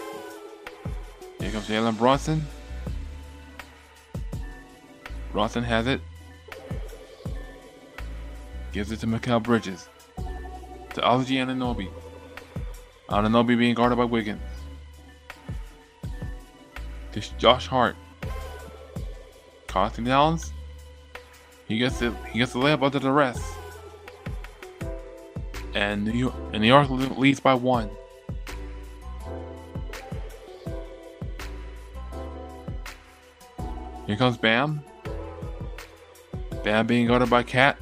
B: Jalen Brunson. Brunson has it. Gives it to Mikal Bridges. To OG Anunoby. Anunoby being guarded by Wiggins. To Josh Hart. Carson Downs. He gets the layup under the rest. And New York leads by 1. Here comes Bam. Bam being guarded by Cat.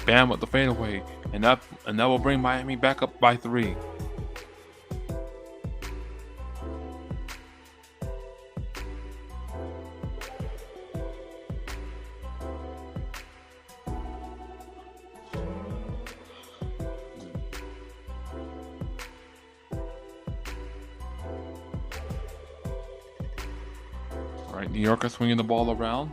B: Bam with the fadeaway, and that will bring Miami back up by 3. All right, New York are swinging the ball around.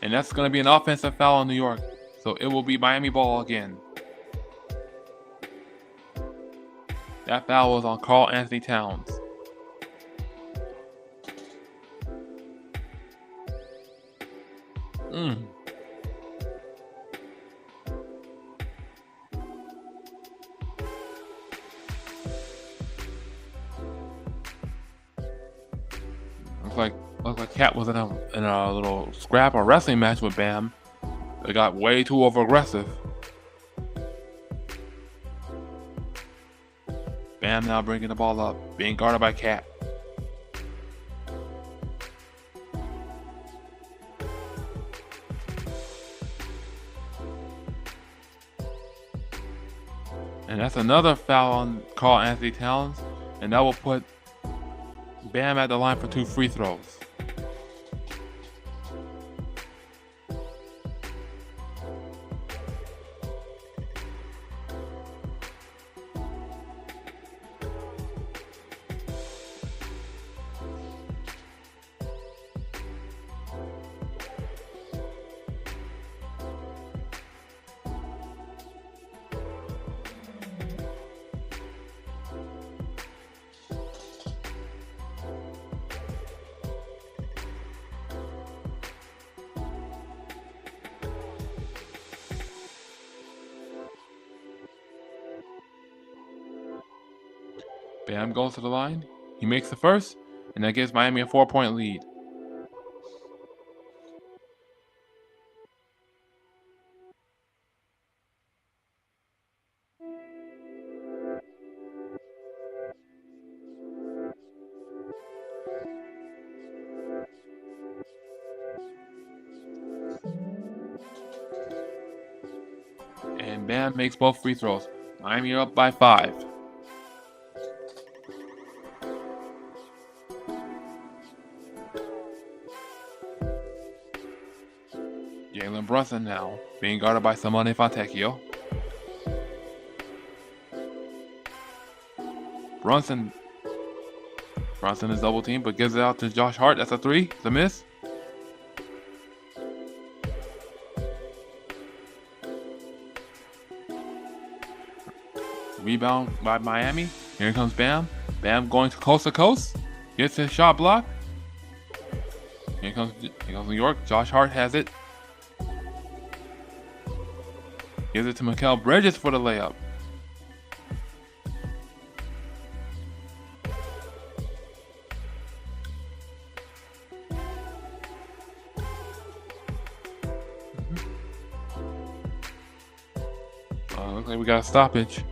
B: And that's going to be an offensive foul on New York. So it will be Miami ball again. That foul was on Karl Anthony Towns. Looks like Cat was in a little scrap or wrestling match with Bam. They got way too over aggressive. Bam now bringing the ball up, being guarded by Cat. And that's another foul on Karl Anthony Towns, and that will put Bam at the line for 2 free throws. Bam goes to the line. He makes the first, and that gives Miami a 4-point lead. And Bam makes both free throws. Miami up by 5. Jalen Brunson now being guarded by Simone Fontecchio. Brunson is double teamed but gives it out to Josh Hart. That's a 3. It's a miss. Rebound by Miami. Here comes Bam. Bam going to coast. Gets his shot block. Here comes New York. Josh Hart has it. Gives it to Mikal Bridges for the layup. Looks like we got a stoppage.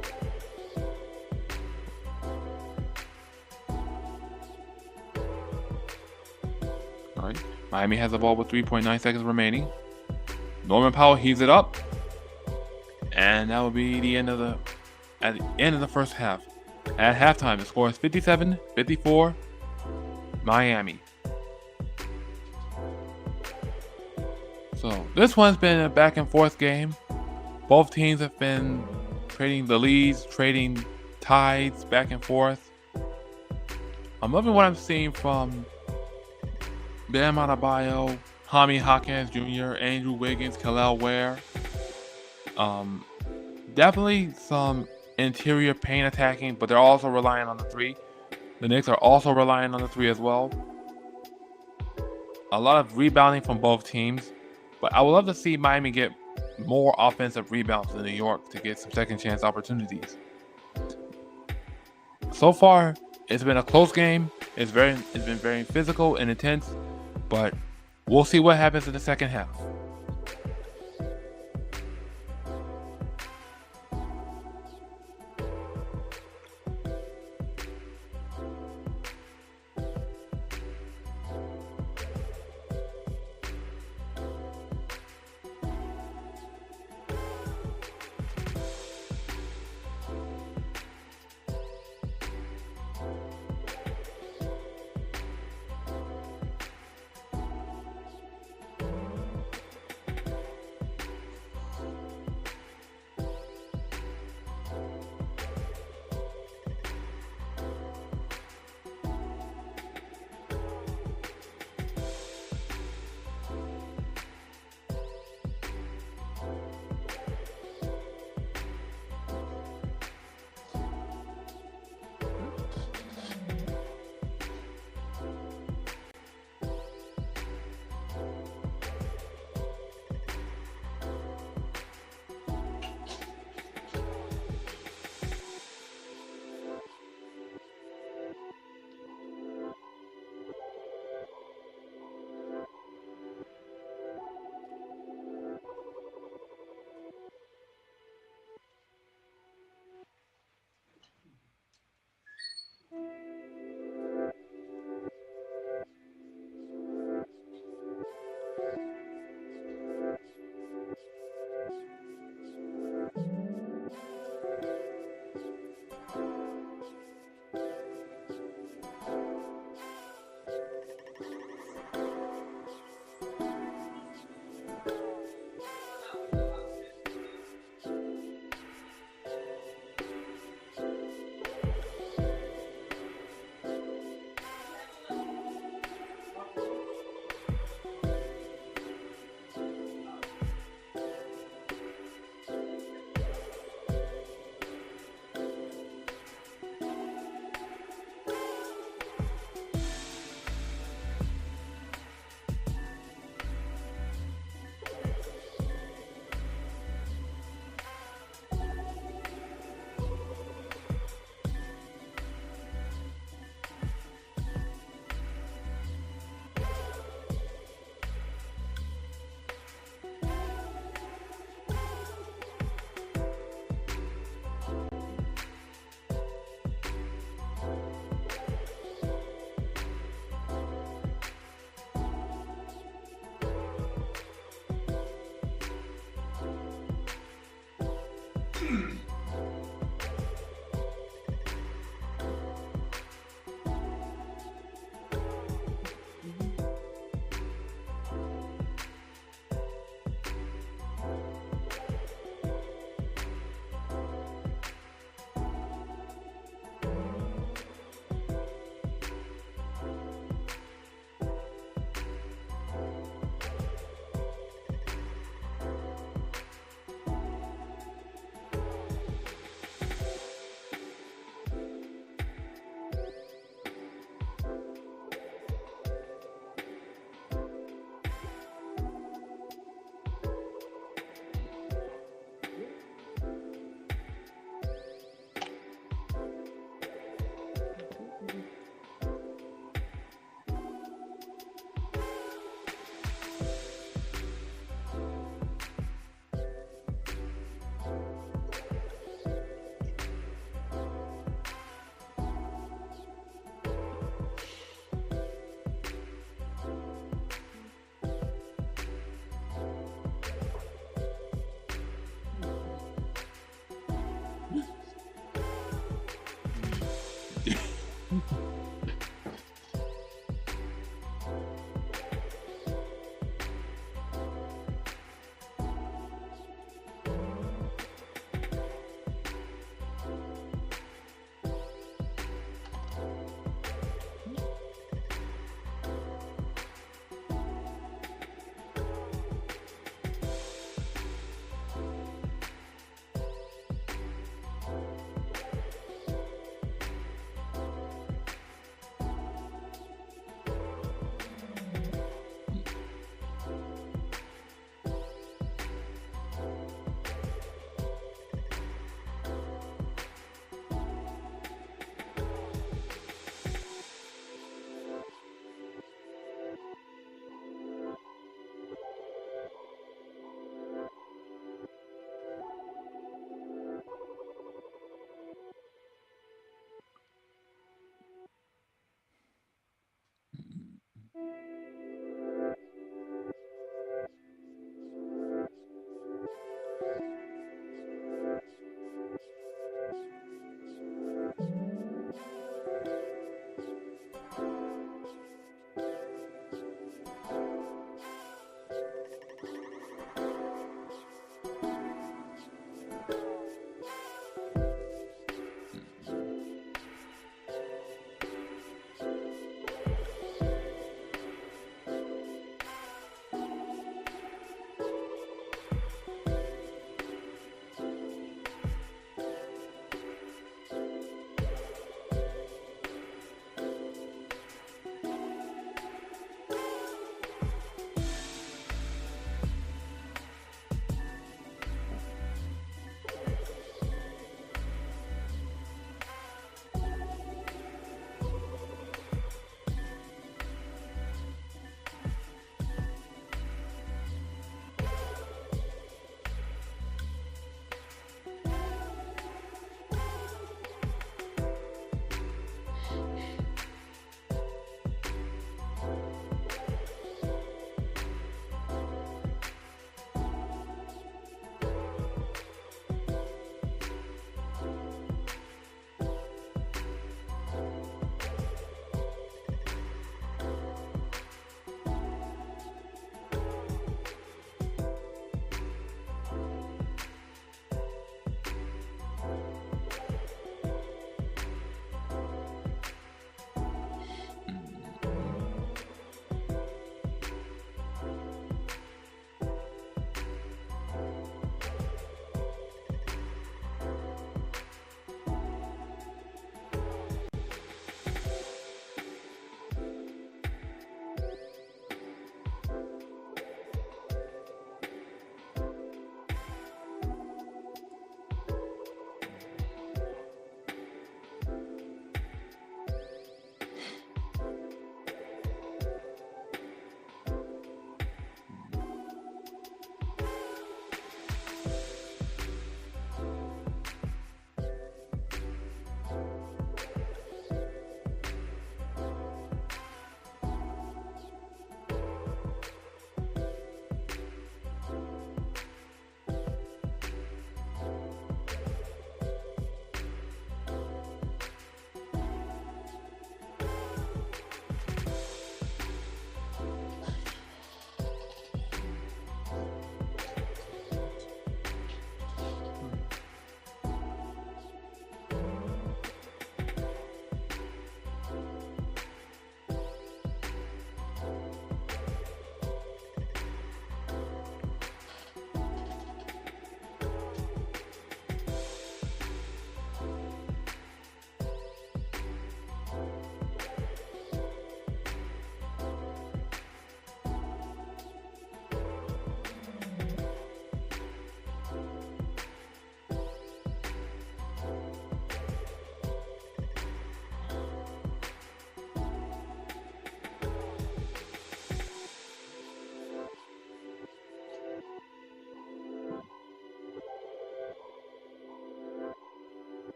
B: All right, Miami has the ball with 3.9 seconds remaining. Norman Powell heaves it up. And that will be at the end of the first half. At halftime, the score is 57-54, Miami. So this one's been a back and forth game. Both teams have been trading the leads, trading ties back and forth. I'm loving what I'm seeing from Bam Adebayo, Jaime Hawkins Jr., Andrew Wiggins, Kel'el Ware. Definitely some interior paint attacking, but they're also relying on the 3. The Knicks are also relying on the three as well. A lot of rebounding from both teams, but I would love to see Miami get more offensive rebounds than New York to get some second chance opportunities. So far, it's been a close game. It's been very physical and intense, but we'll see what happens in the second half.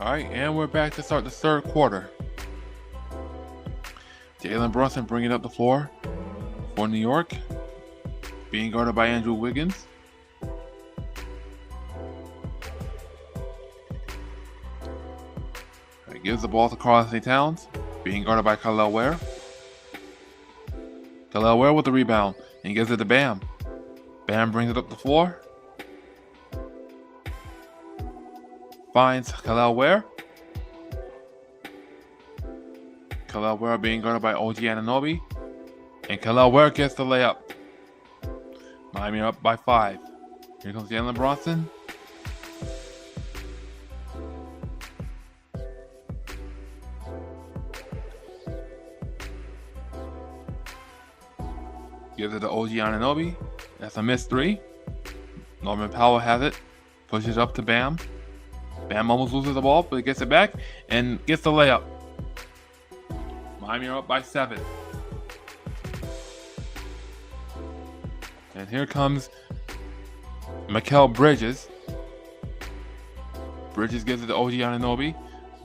B: Alright, and we're back to start the third quarter. Jalen Brunson bringing up the floor for New York, being guarded by Andrew Wiggins. He gives the ball to Karl-Anthony Towns, being guarded by Kel'el Ware. Kel'el Ware with the rebound, and he gives it to Bam. Bam brings it up the floor. Finds Kel'el Ware. Kel'el Ware being guarded by OG Anunoby. And Kel'el Ware gets the layup. Miami up by 5. Here comes Jalen Brunson. Gives it to OG Anunoby. That's a missed 3. Norman Powell has it. Pushes up to Bam. Bam almost loses the ball, but he gets it back and gets the layup. Miami are up by 7. And here comes Mikal Bridges. Bridges gives it to OG Anunoby.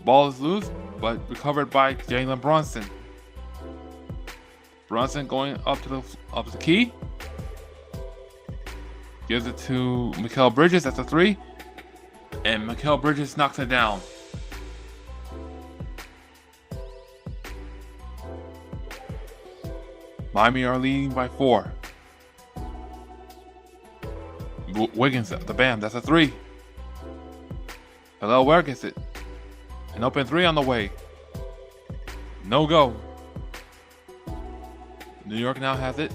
B: Ball is loose, but recovered by Jalen Brunson. Brunson going up to the key. Gives it to Mikal Bridges. That's a 3. And Mikal Bridges knocks it down. Miami are leading by 4. Wiggins at the Bam. That's a 3. Kel'el Ware gets it. An open 3 on the way. No go. New York now has it.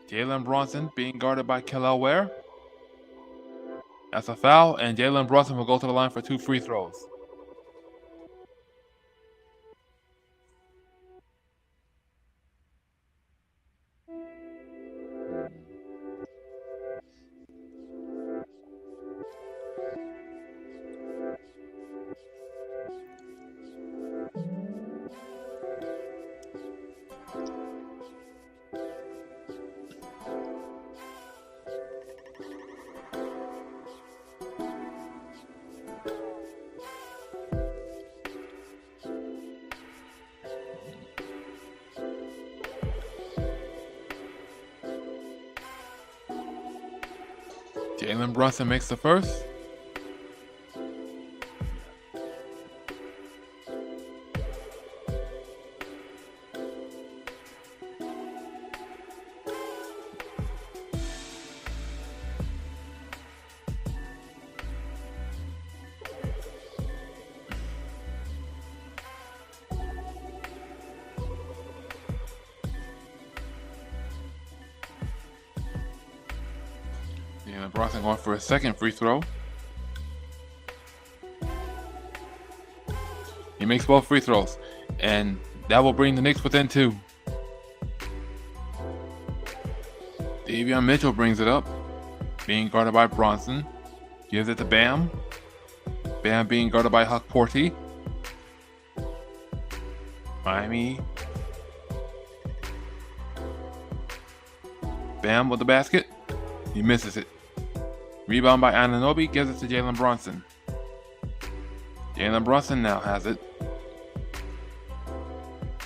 B: Jalen Brunson being guarded by Kel'el Ware. That's a foul, and Jalen Brunson will go to the line for 2 free throws. Jalen Brunson makes the first. Jalen Brunson going for a second free throw. He makes both free throws, and that will bring the Knicks within 2. Davion Mitchell brings it up, being guarded by Brunson. Gives it to Bam. Bam being guarded by Huck Porty. Miami. Bam with the basket. He misses it. Rebound by Anunoby, gives it to Jalen Brunson. Jalen Brunson now has it.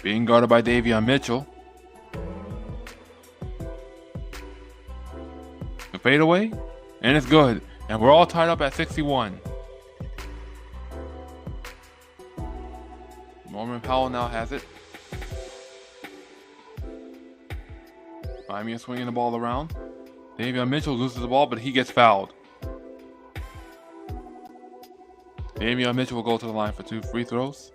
B: Being guarded by Davion Mitchell. The fadeaway, and it's good. And we're all tied up at 61. Norman Powell now has it. Miami is swinging the ball around. Davion Mitchell loses the ball, but he gets fouled. Davion Mitchell will go to the line for 2 free throws.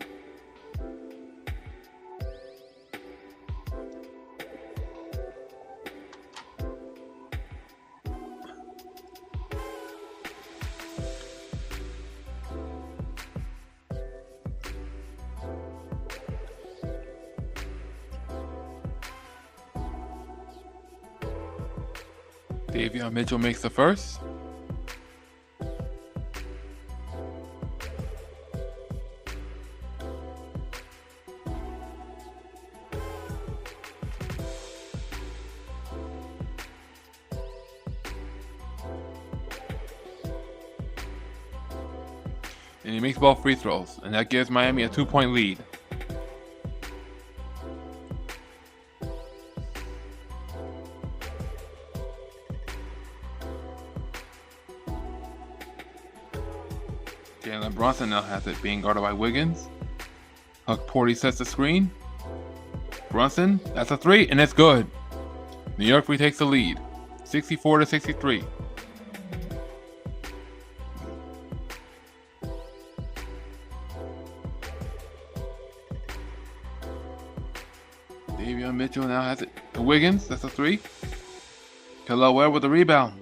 B: Davion Mitchell makes the first. and he makes both free throws, and that gives Miami a 2-point lead. Jalen Brunson now has it, being guarded by Wiggins. Huck Porty sets the screen. Brunson, that's a three, and it's good. New York retakes the lead, 64-63. Davion Mitchell now has it. Wiggins, that's a three. Kelly Ware with the rebound.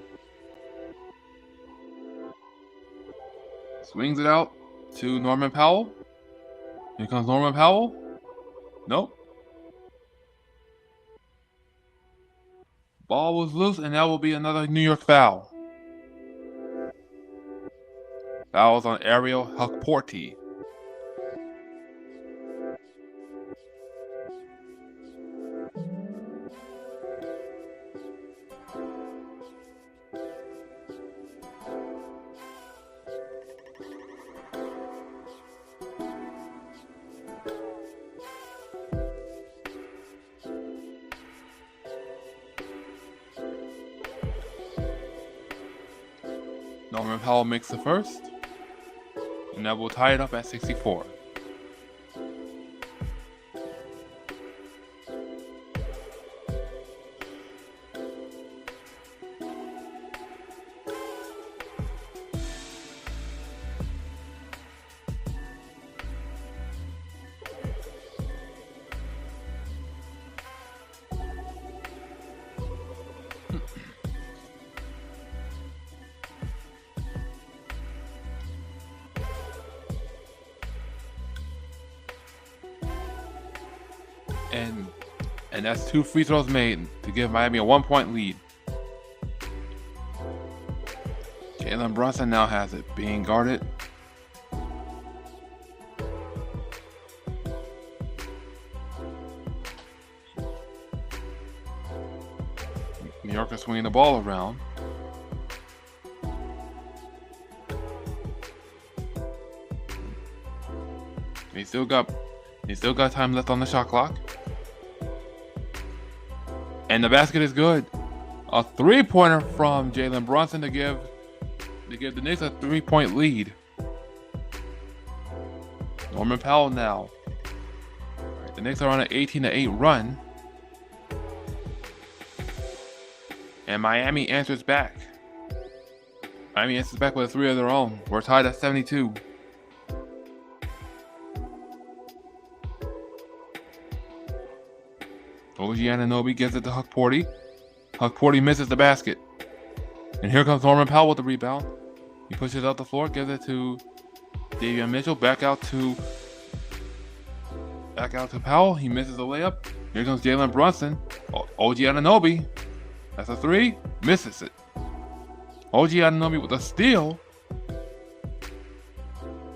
B: Swings it out to Norman Powell. Here comes Norman Powell. Nope. Ball was loose, and that will be another New York foul. Fouls on Ariel Huckporty. Norman Powell makes the first, and that will tie it up at 64. And that's 2 free throws made to give Miami a 1-point lead. Jalen Brunson now has it, being guarded. New York is swinging the ball around. He still got time left on the shot clock. And the basket is good. A 3-pointer from Jalen Brunson to give the Knicks a 3-point lead. Norman Powell now. The Knicks are on an 18-8 run. And Miami answers back. Miami answers back with a 3 of their own. We're tied at 72. OG Anunoby gives it to Huck Porty. Huck Porty misses the basket. And here comes Norman Powell with the rebound. He pushes out the floor, gives it to Davion Mitchell. Back out to Powell. He misses the layup. Here comes Jalen Brunson. OG Anunoby. That's a 3. Misses it. OG Anunoby with a steal.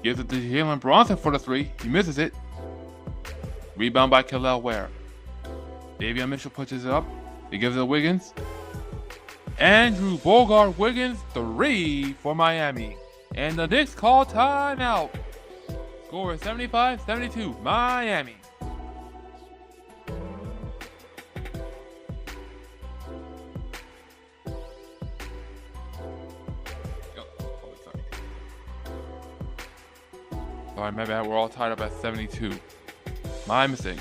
B: Gives it to Jalen Brunson for the 3. He misses it. Rebound by Kelly Ware. Davion Mitchell pushes it up. He gives it to Wiggins. Andrew Bogart Wiggins, 3 for Miami. And the Knicks call timeout. Score is 75-72, Miami. Sorry, my bad. We're all tied up at 72. My mistake.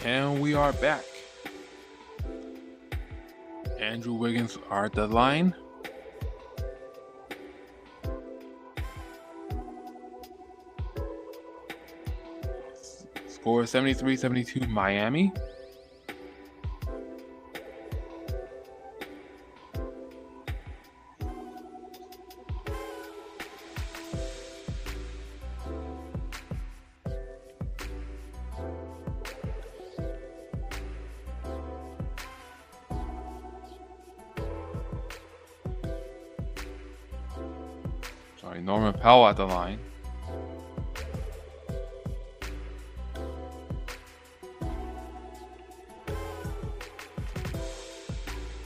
B: And we are back. Andrew Wiggins are at the line. Score 73-72 Miami. Sorry, Norman Powell at the line.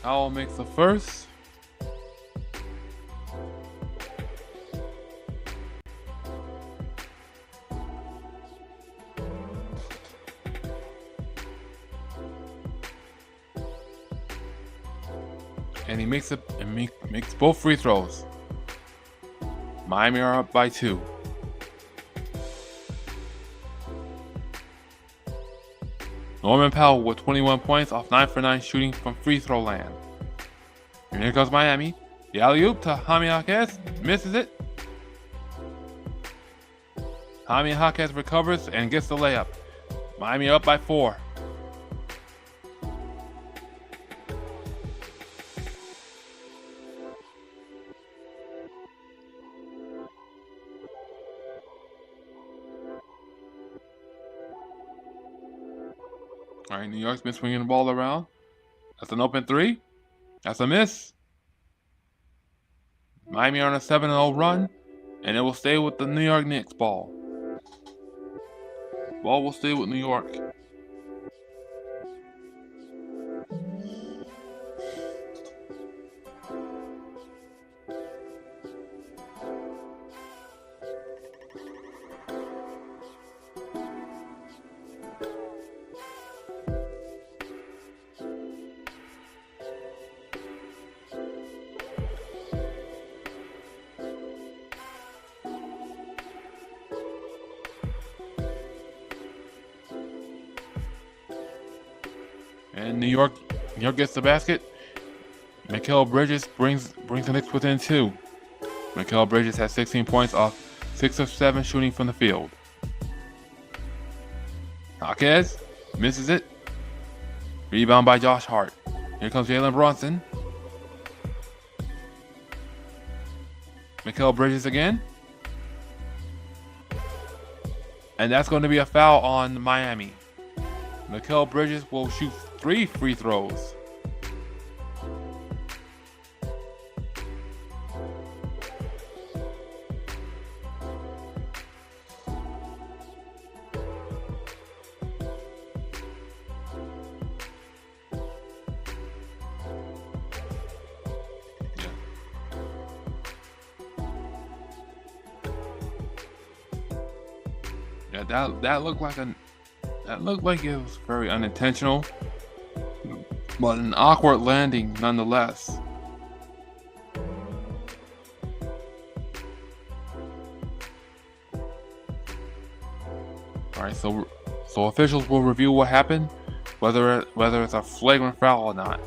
B: Powell makes the first. And he makes it and makes both free throws. Miami are up by 2. Norman Powell with 21 points off 9 for 9 shooting from free throw land. And here goes Miami. The alley-oop to Jaime Jaquez. Misses it. Jaime Jaquez recovers and gets the layup. Miami up by 4. All right, New York's been swinging the ball around. That's an open 3. That's a miss. Miami on a 7-0 run, and it will stay with the New York Knicks ball. Ball will stay with New York. And New York gets the basket. Mikal Bridges brings the Knicks within 2. Mikal Bridges has 16 points off 6 of 7 shooting from the field. Jaquez misses it. Rebound by Josh Hart. Here comes Jalen Brunson. Mikal Bridges again. And that's going to be a foul on Miami. Mikal Bridges will shoot 3 free throws. Yeah, that looked like it was very unintentional, but an awkward landing nonetheless. All right, so officials will review what happened, whether it's a flagrant foul or not.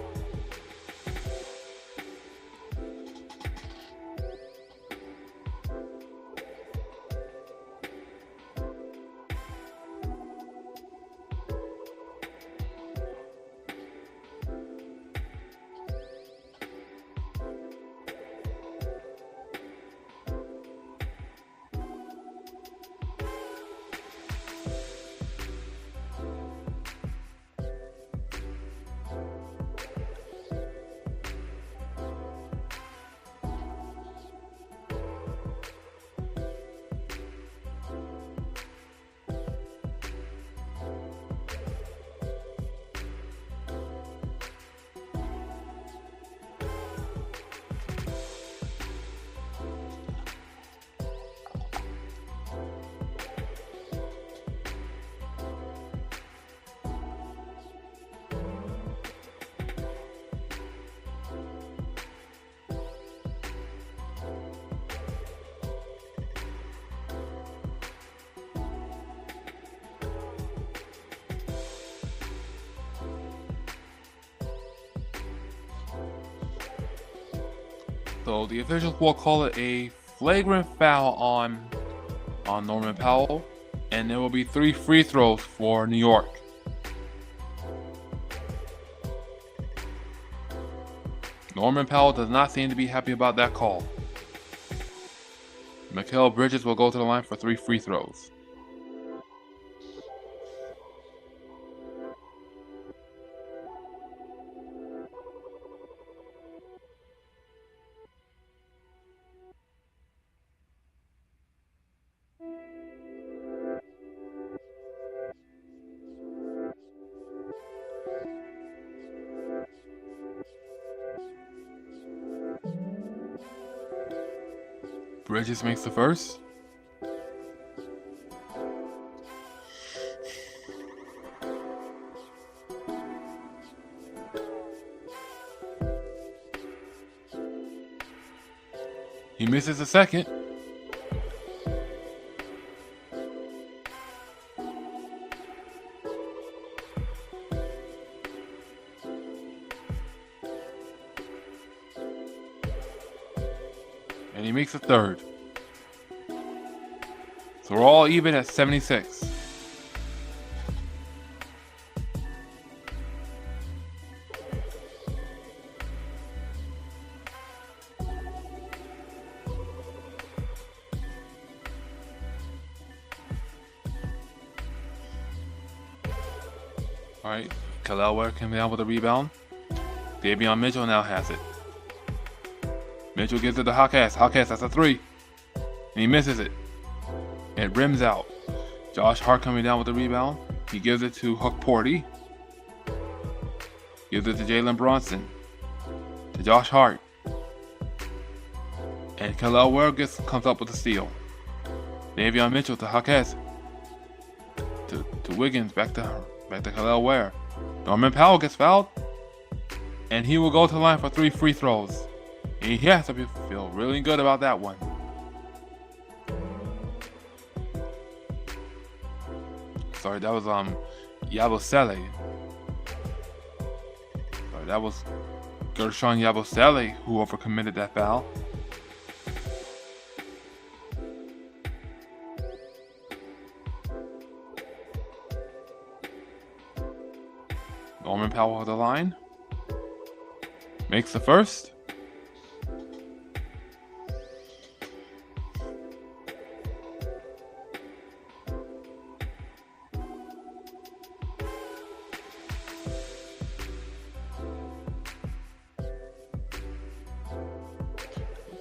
B: So the officials will call it a flagrant foul on Norman Powell, and there will be 3 free throws for New York. Norman Powell does not seem to be happy about that call. Mikal Bridges will go to the line for 3 free throws. Bridges makes the first. He misses the second. And he makes the third. So we're all even at 76. Alright, Khalil Ware came down with a rebound. Davion Mitchell now has it. Mitchell gives it to Hawkes. Hawkes, that's a 3. And he misses it. It rims out. Josh Hart coming down with the rebound. He gives it to Hook Porty. Gives it to Jalen Brunson. To Josh Hart. And Khalil Ware comes up with a steal. Davion Mitchell to Hawkes. To Wiggins, back to Khalil Ware. Norman Powell gets fouled. And he will go to the line for 3 free throws. And he has to feel really good about that one. Sorry, that was Yabusele. Sorry, that was Gershon Yabusele who overcommitted that foul. Norman Powell on the line. Makes the first.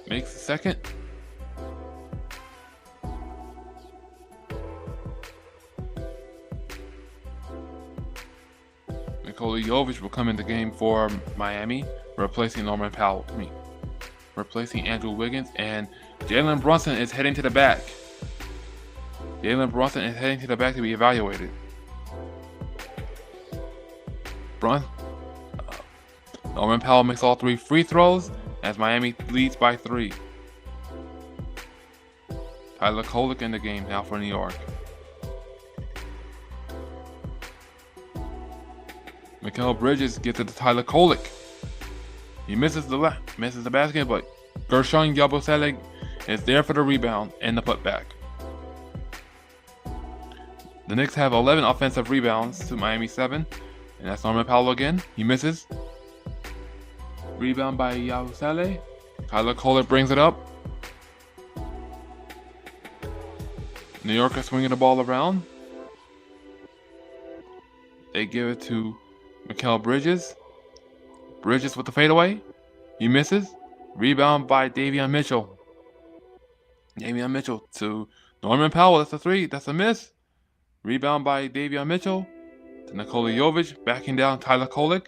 B: Makes the second. Nikola Jovic will come in the game for Miami, replacing Norman Powell. Replacing Andrew Wiggins, and Jalen Brunson is heading to the back. Jalen Brunson is heading to the back to be evaluated. Norman Powell makes all 3 free throws as Miami leads by 3. Tyler Kolek in the game now for New York. Mikal Bridges gets it to Tyler Kolek. He misses the basket, but Gershon Yabusele is there for the rebound and the putback. The Knicks have 11 offensive rebounds to Miami 7, and that's Norman Powell again. He misses. Rebound by Yabusele. Tyler Kolek brings it up. New York is swinging the ball around. They give it to Mikal Bridges. Bridges with the fadeaway. He misses. Rebound by Davion Mitchell. Davion Mitchell to Norman Powell. That's a 3. That's a miss. Rebound by Davion Mitchell to Nikola Jovic. Backing down Tyler Kolek.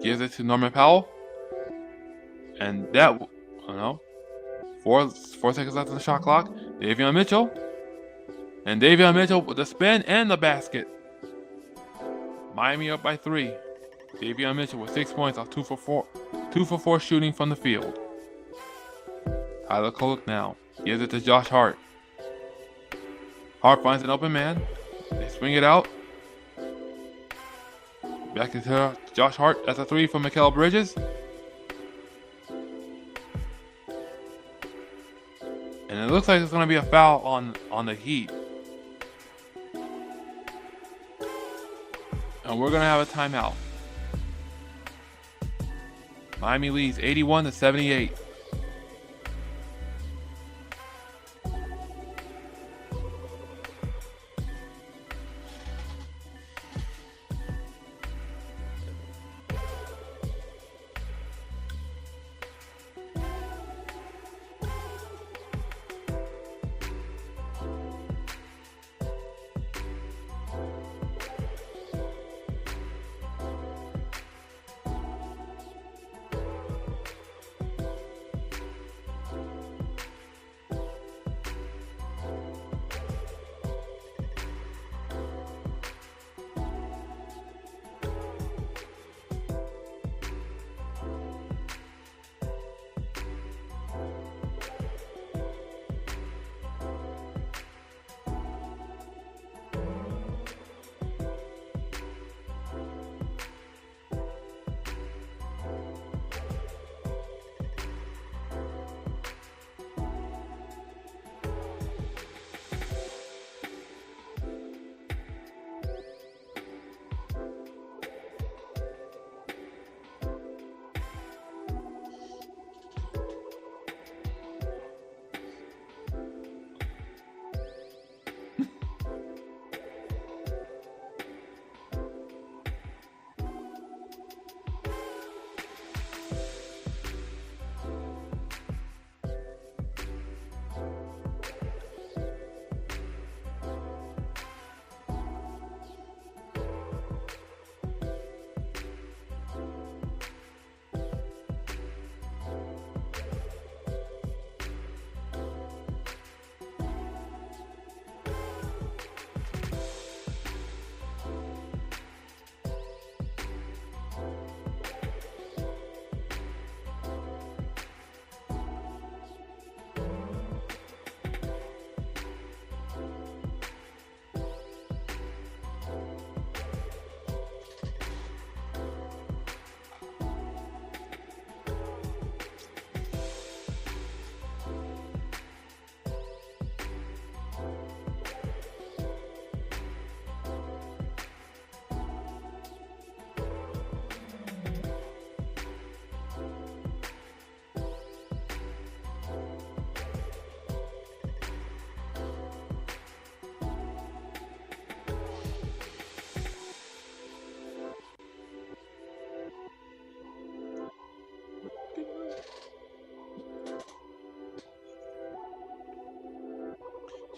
B: Gives it to Norman Powell. And that, 4 seconds left on the shot clock. Davion Mitchell. And Davion Mitchell with the spin and the basket. Miami up by 3. Davion Mitchell with 6 points off 2 for 4 shooting from the field. Tyler Kolek now gives it to Josh Hart. Hart finds an open man. They swing it out. Back to Josh Hart. That's a 3 from Mikal Bridges. And it looks like it's going to be a foul on the Heat. And we're going to have a timeout. Miami leads 81-78.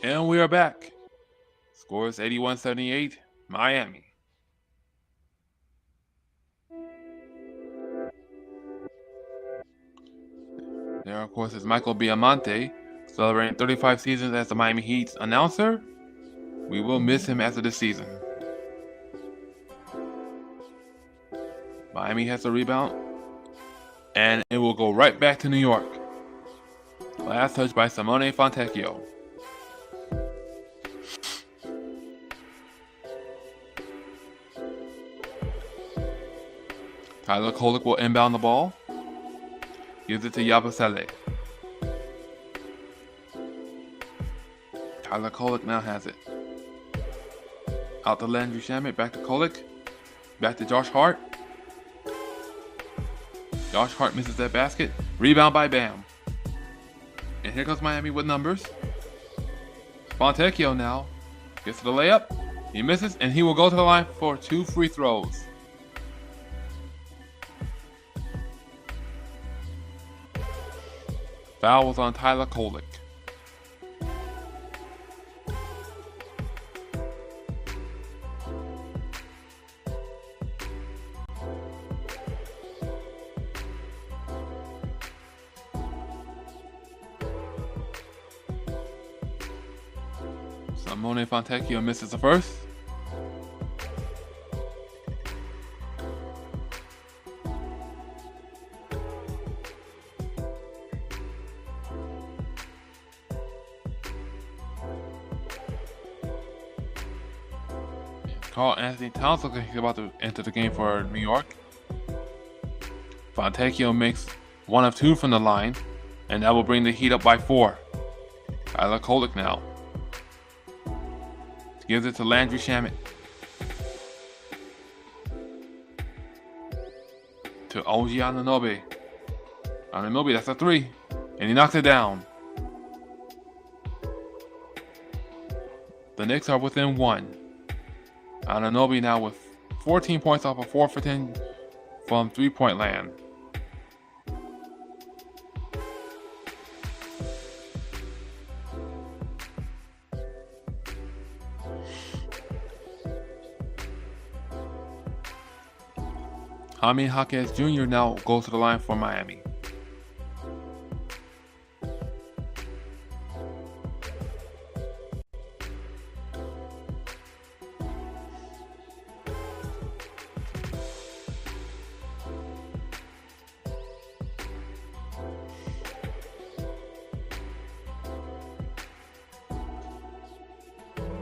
B: And we are back. Score is 81-78, Miami. There, of course, is Michael Biamonte, celebrating 35 seasons as the Miami Heat's announcer. We will miss him after the season. Miami has a rebound, and it will go right back to New York. Last touch by Simone Fontecchio. Tyler Kolek will inbound the ball. Gives it to Yabusele. Tyler Kolek now has it. Out to Landry Shamet, back to Kolek. Back to Josh Hart. Josh Hart misses that basket. Rebound by Bam. And here comes Miami with numbers. Fontecchio now gets to the layup. He misses, and he will go to the line for 2 free throws. Foul was on Tyler Kolek. Simone Fontecchio misses the first. Carl Anthony Towns looks like he's about to enter the game for New York. Fontecchio makes 1 of 2 from the line, and that will bring the Heat up by 4. Tyler Kolek now. Gives it to Landry Shamet. To OG Anunoby. Anunoby, that's a 3. And he knocks it down. The Knicks are within 1. Anunoby now with 14 points off of 4 for 10 from 3-point land. Jaime Jaquez Jr. now goes to the line for Miami.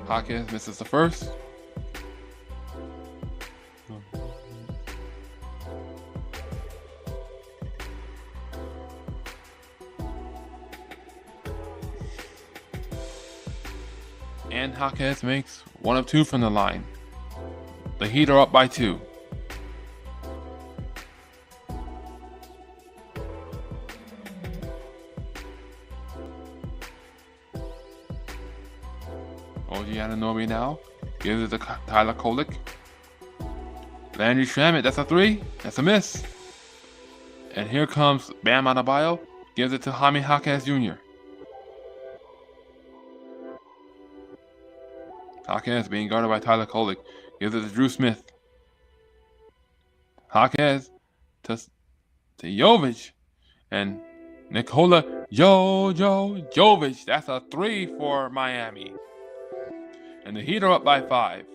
B: Jaquez misses the first. And Jaquez makes 1 of 2 from the line. The Heat are up by 2. OG Anunoby now gives it to Tyler Kolek. Landry Shamet, that's a 3. That's a miss. And here comes Bam Adebayo, gives it to Jaime Jaquez Jr. Jaquez being guarded by Tyler Kolek, gives it to Drew Smith. Jaquez to Jovic. And Nikola Jovic, that's a 3 for Miami. And the Heat are up by 5.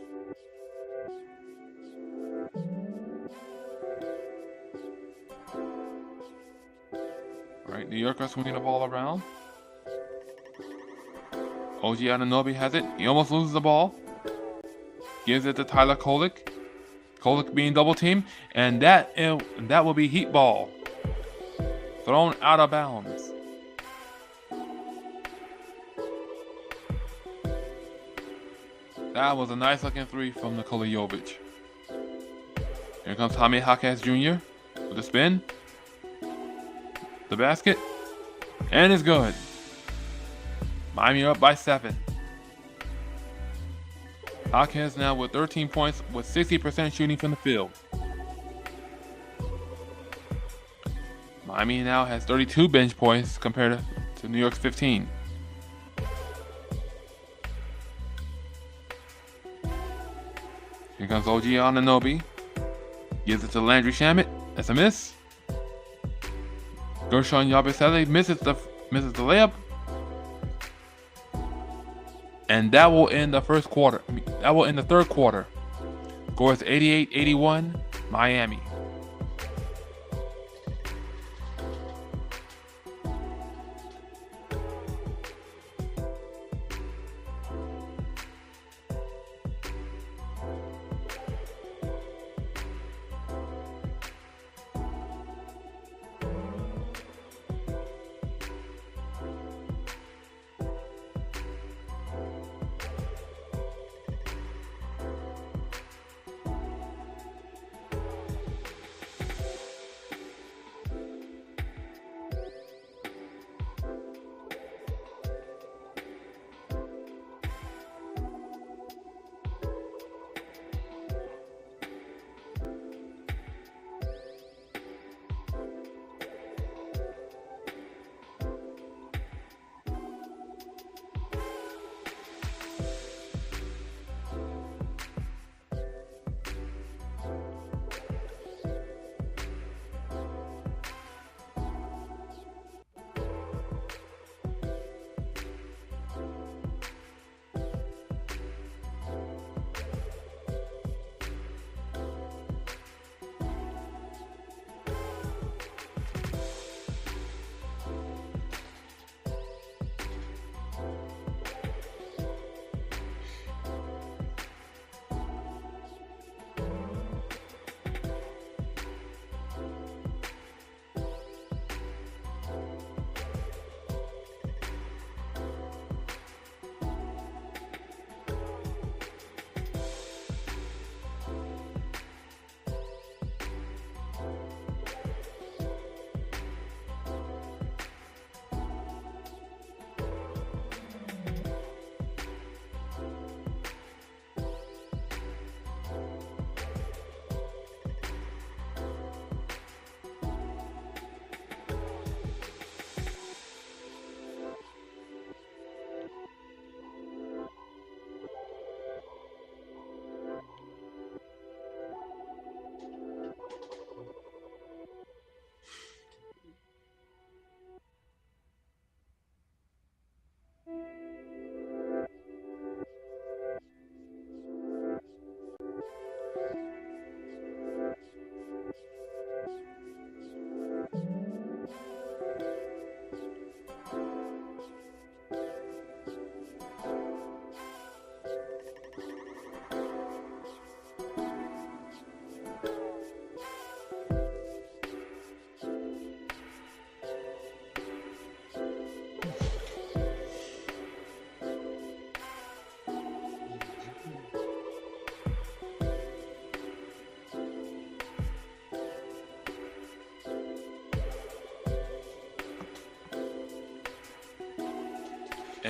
B: All right, New York are swinging the ball around. OG Anunoby has it. He almost loses the ball. Gives it to Tyler Kolek. Kolek being double teamed, and that will be Heat ball. Thrown out of bounds. That was a nice looking 3 from Nikola Jovic. Here comes Jaime Jaquez Jr. with a spin. The basket. And it's good. Miami up by 7. Jaquez now with 13 points with 60% shooting from the field. Miami now has 32 bench points compared to New York's 15. Here comes OG Anunoby. Gives it to Landry Shamet. That's a miss. Gershon Yabusele misses the layup. And that will end the first quarter. That will end the third quarter. Score is 88-81, Miami.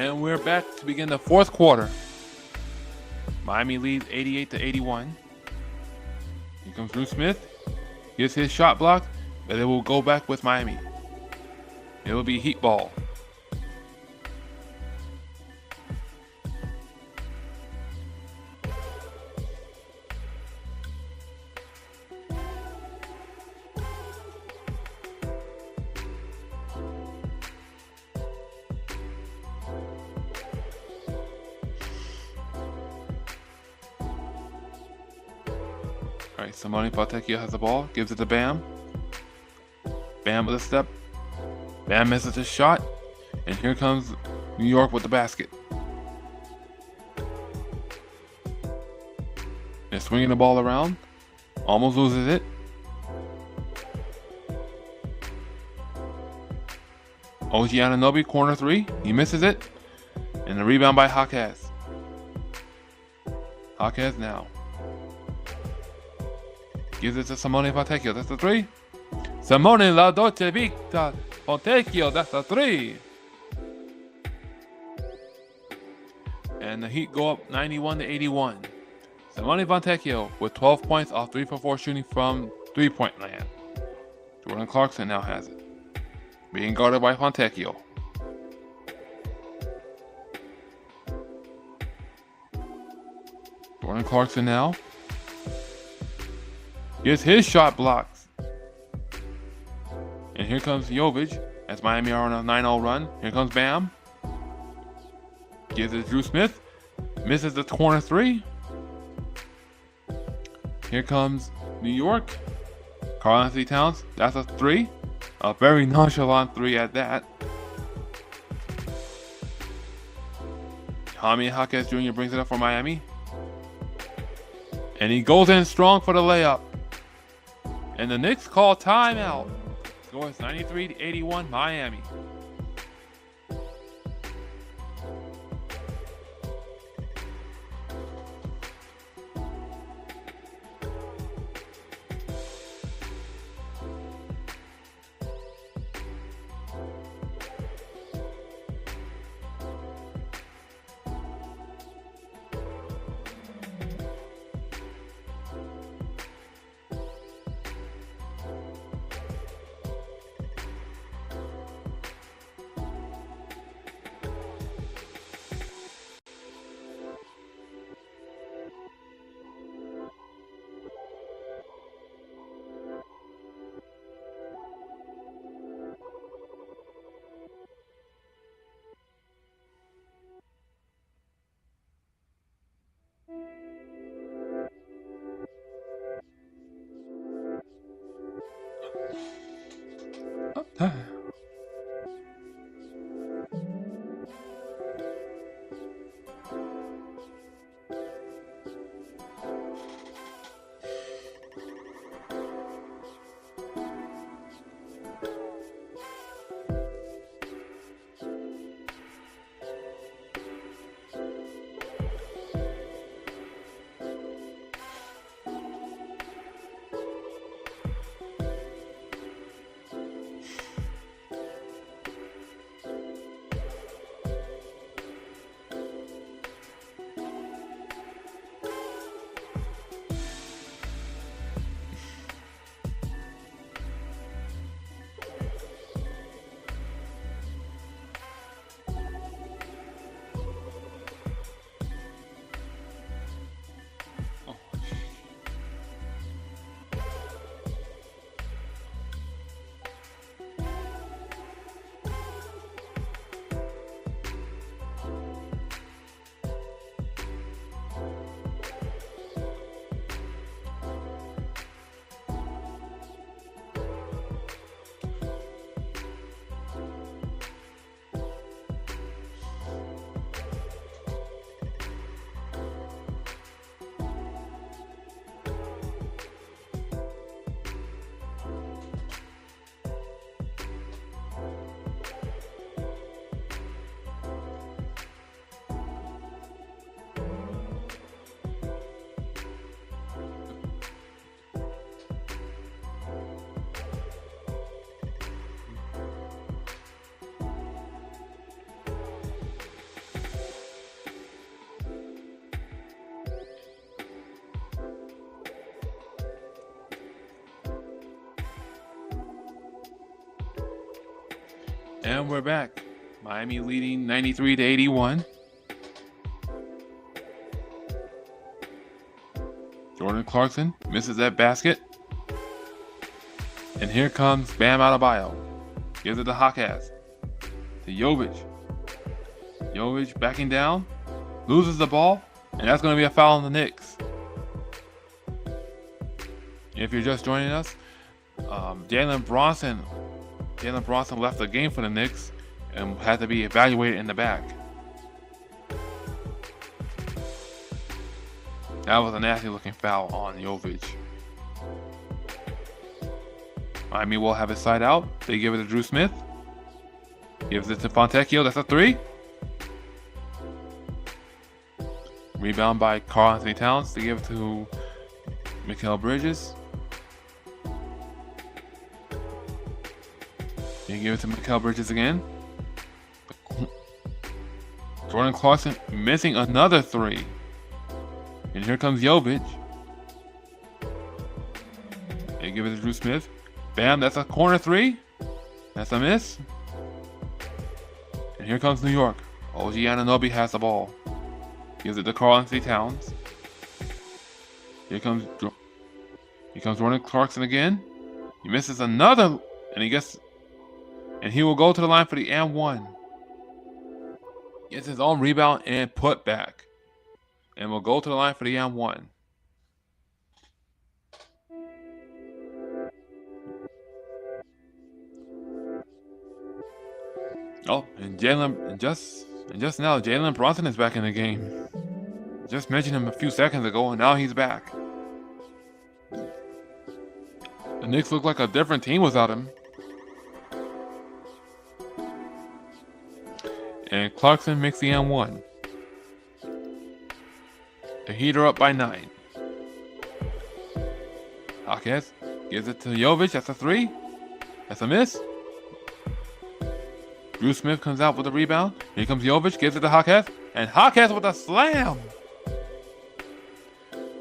B: And we're back to begin the fourth quarter. Miami leads 88-81. Here comes Drew Smith. Gets his shot blocked, but it will go back with Miami. It will be Heat ball. All right, Simone Fontecchio has the ball, gives it to Bam. Bam with a step. Bam misses his shot, and here comes New York with the basket. They're swinging the ball around, almost loses it. OG Anunoby, corner three, he misses it, and the rebound by Jaquez. Jaquez now. Gives it to Simone Fontecchio. That's the three. Simone La Dolce Vita Fontecchio. That's the three. And the Heat go up 91-81. Simone Fontecchio with 12 points off 3 for 4 shooting from three-point land. Jordan Clarkson now has it. Being guarded by Fontecchio. Jordan Clarkson now. Gets his shot blocked. And here comes Jovic as Miami are on a 9-0 run. Here comes Bam. Gives it to Drew Smith. Misses the corner three. Here comes New York. Karl-Anthony Towns. That's a three. A very nonchalant three at that. Jaime Jaquez Jr. brings it up for Miami. And he goes in strong for the layup. And the Knicks call timeout. Score is 93-81 Miami. And we're back. Miami leading 93-81. Jordan Clarkson misses that basket. And here comes Bam Adebayo. Gives it to Hawkins. To Jovic. Jovic backing down. Loses the ball. And that's going to be a foul on the Knicks. If you're just joining us, Jalen Bronson left the game for the Knicks and had to be evaluated in the back. That was a nasty looking foul on Jovic. Miami will have it side out. They give it to Drew Smith. Gives it to Fontecchio. That's a three. Rebound by Karl-Anthony Towns. They give it to Mikal Bridges. They give it to Mikal Bridges again. Jordan Clarkson missing another three. And here comes Jovic. They give it to Drew Smith. Bam, that's a corner three. That's a miss. And here comes New York. OG Anunoby has the ball. Gives it to Karl-Anthony Towns. Here comes Jordan Clarkson again. He misses another, and he will go to the line for the and one. Gets his own rebound and put back. And will go to the line for the and one. Oh, and just now, Jalen Brunson is back in the game. Just mentioned him a few seconds ago, and now he's back. The Knicks look like a different team without him. And Clarkson makes the and one. The Heat are up by 9. Hawkins gives it to Jovic. That's a three. That's a miss. Drew Smith comes out with a rebound. Here comes Jovic, gives it to Hawkins. And Hawkins with a slam.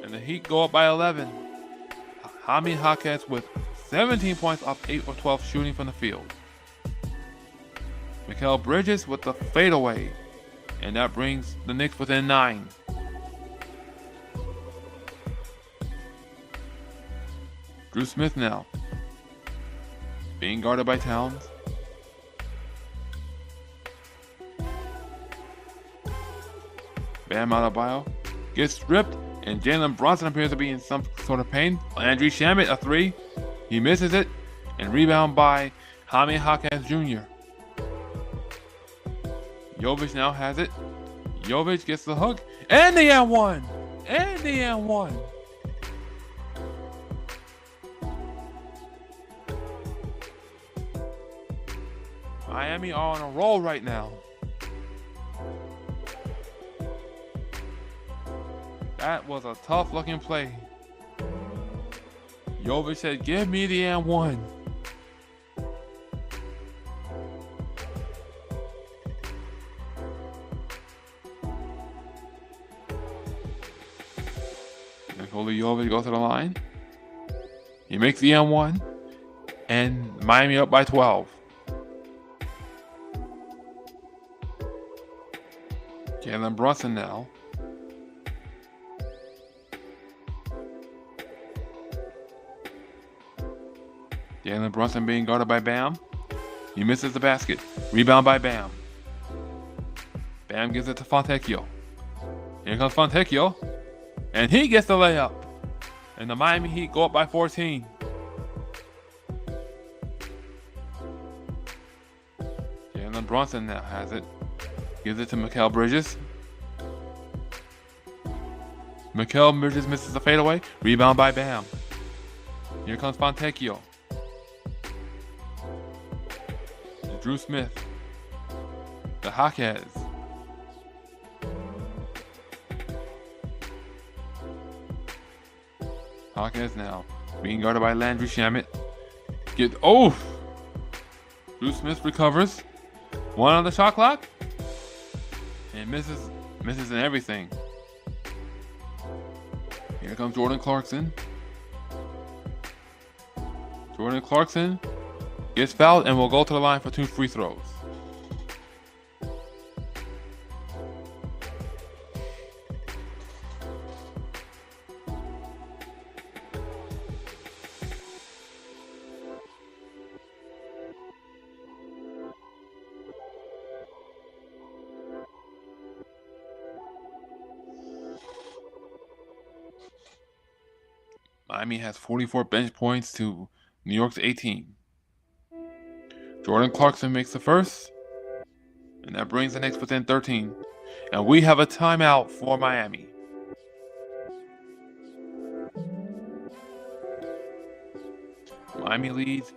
B: And the Heat go up by 11. Jaime Hawkins with 17 points off 8 of 12 shooting from the field. Mikal Bridges with the fadeaway. And that brings the Knicks within 9. Drew Smith now. Being guarded by Towns. Bam Adebayo gets stripped, and Jalen Brunson appears to be in some sort of pain. Landry Shamet, a three. He misses it, and rebound by Jaime Hawkins Jr. Jovic now has it. Jovic gets the hook, and the and one. And the and one. Miami are on a roll right now. That was a tough looking play. Jovic said, give me the and one. Nikola Jovic goes to the line. He makes the and one. And Miami up by 12. Jalen Brunson now. Jalen Brunson being guarded by Bam. He misses the basket. Rebound by Bam. Bam gives it to Fontecchio. Here comes Fontecchio. And he gets the layup. And the Miami Heat go up by 14. Jalen Brunson now has it. Gives it to Mikal Bridges. Mikal Bridges misses the fadeaway. Rebound by Bam. Here comes Fontecchio. Drew Smith. The Hawkins. Hawkins now being guarded by Landry Shamet. Drew Smith recovers. One on the shot clock. And misses in everything. Here comes Jordan Clarkson. Jordan Clarkson gets fouled and will go to the line for 2 free throws. Miami has 44 bench points to New York's 18. Jordan Clarkson makes the first, and that brings the Knicks within 13. And we have a timeout for Miami. Miami leads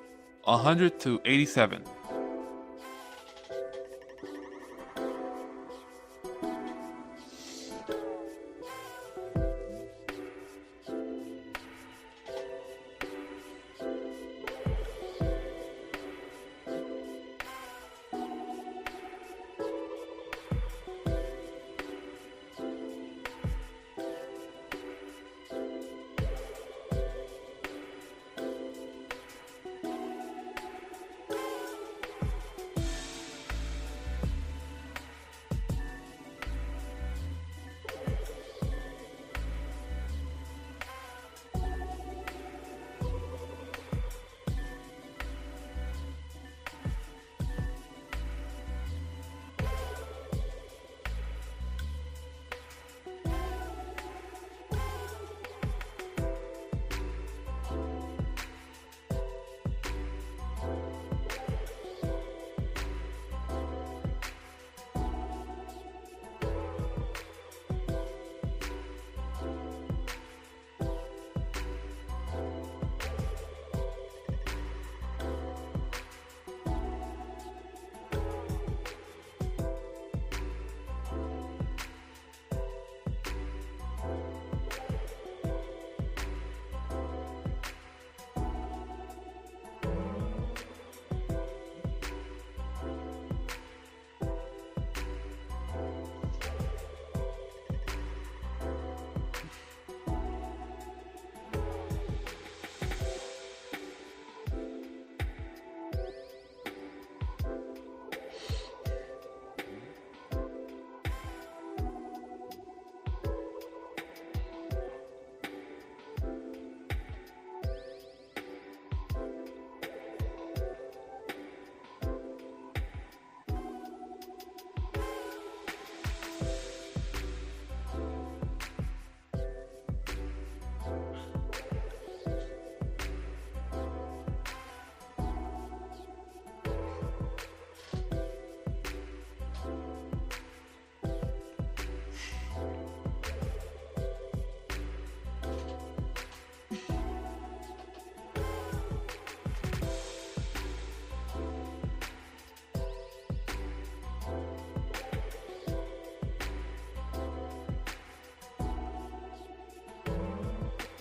B: 100 to 87.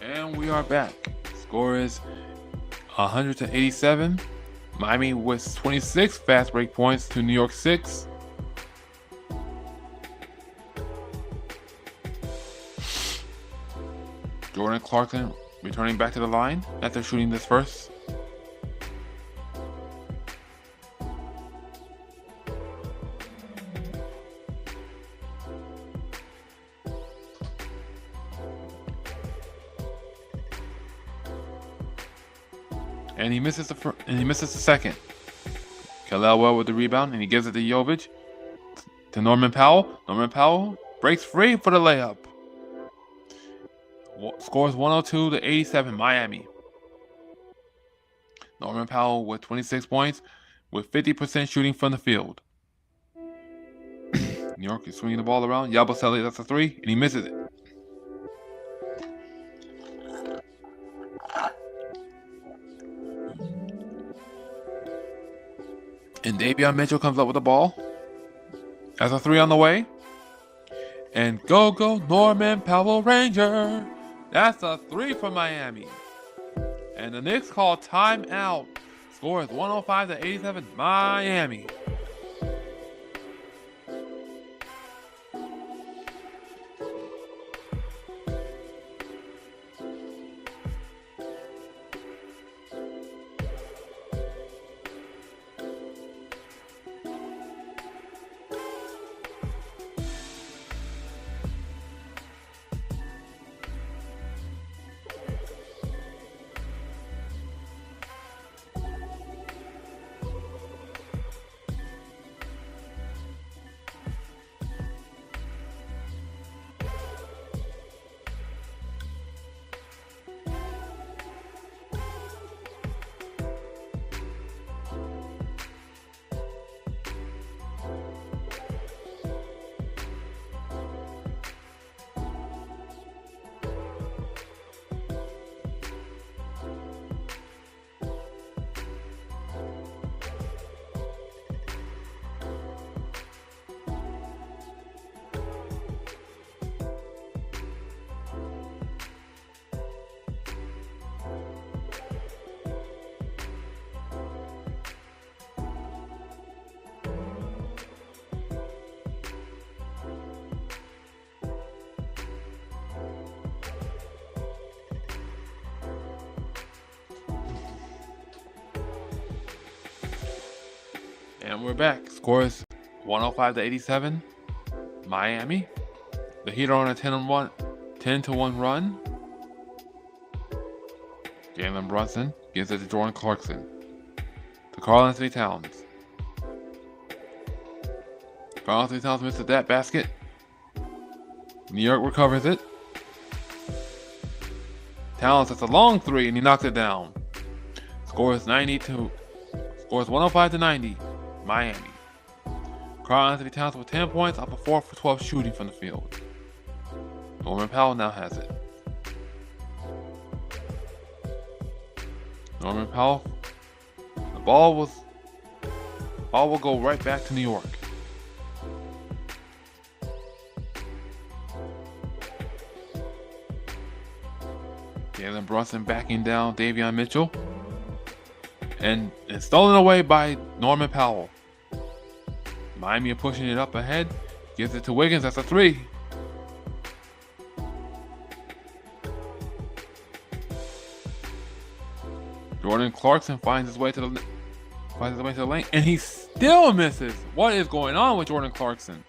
B: And we are back. Score is 100 to 87. Miami with 26 fast break points to New York 6. Jordan Clarkson returning back to the line after shooting this first. And he misses the second. Kelly Well with the rebound, and he gives it to Jovic. To Norman Powell. Norman Powell breaks free for the layup. Scores 102 to 87 Miami. Norman Powell with 26 points with 50% shooting from the field. New York is swinging the ball around. Yabusele, that's a three, and he misses it. And Davion Mitchell comes up with the ball. That's a three on the way. And go Norman Powell Ranger. That's a three for Miami. And the Knicks call timeout. Score is 105 to 87 Miami. And we're back. Scores 105-87. Miami. The Heat are on a 10-1 run. Jalen Brunson gives it to Jordan Clarkson. To Karl-Anthony Towns. Karl-Anthony Towns misses that basket. New York recovers it. Towns hits a long three and he knocks it down. Scores 105-90. Miami. Karl-Anthony Towns with 10 points off a 4 for 12 shooting from the field. Norman Powell now has it. Norman Powell. The ball will go right back to New York. Jalen Brunson backing down Davion Mitchell. And it's stolen away by Norman Powell. Miami are pushing it up ahead. Gives it to Wiggins. That's a three. Jordan Clarkson finds his way to the lane, and he still misses. What is going on with Jordan Clarkson?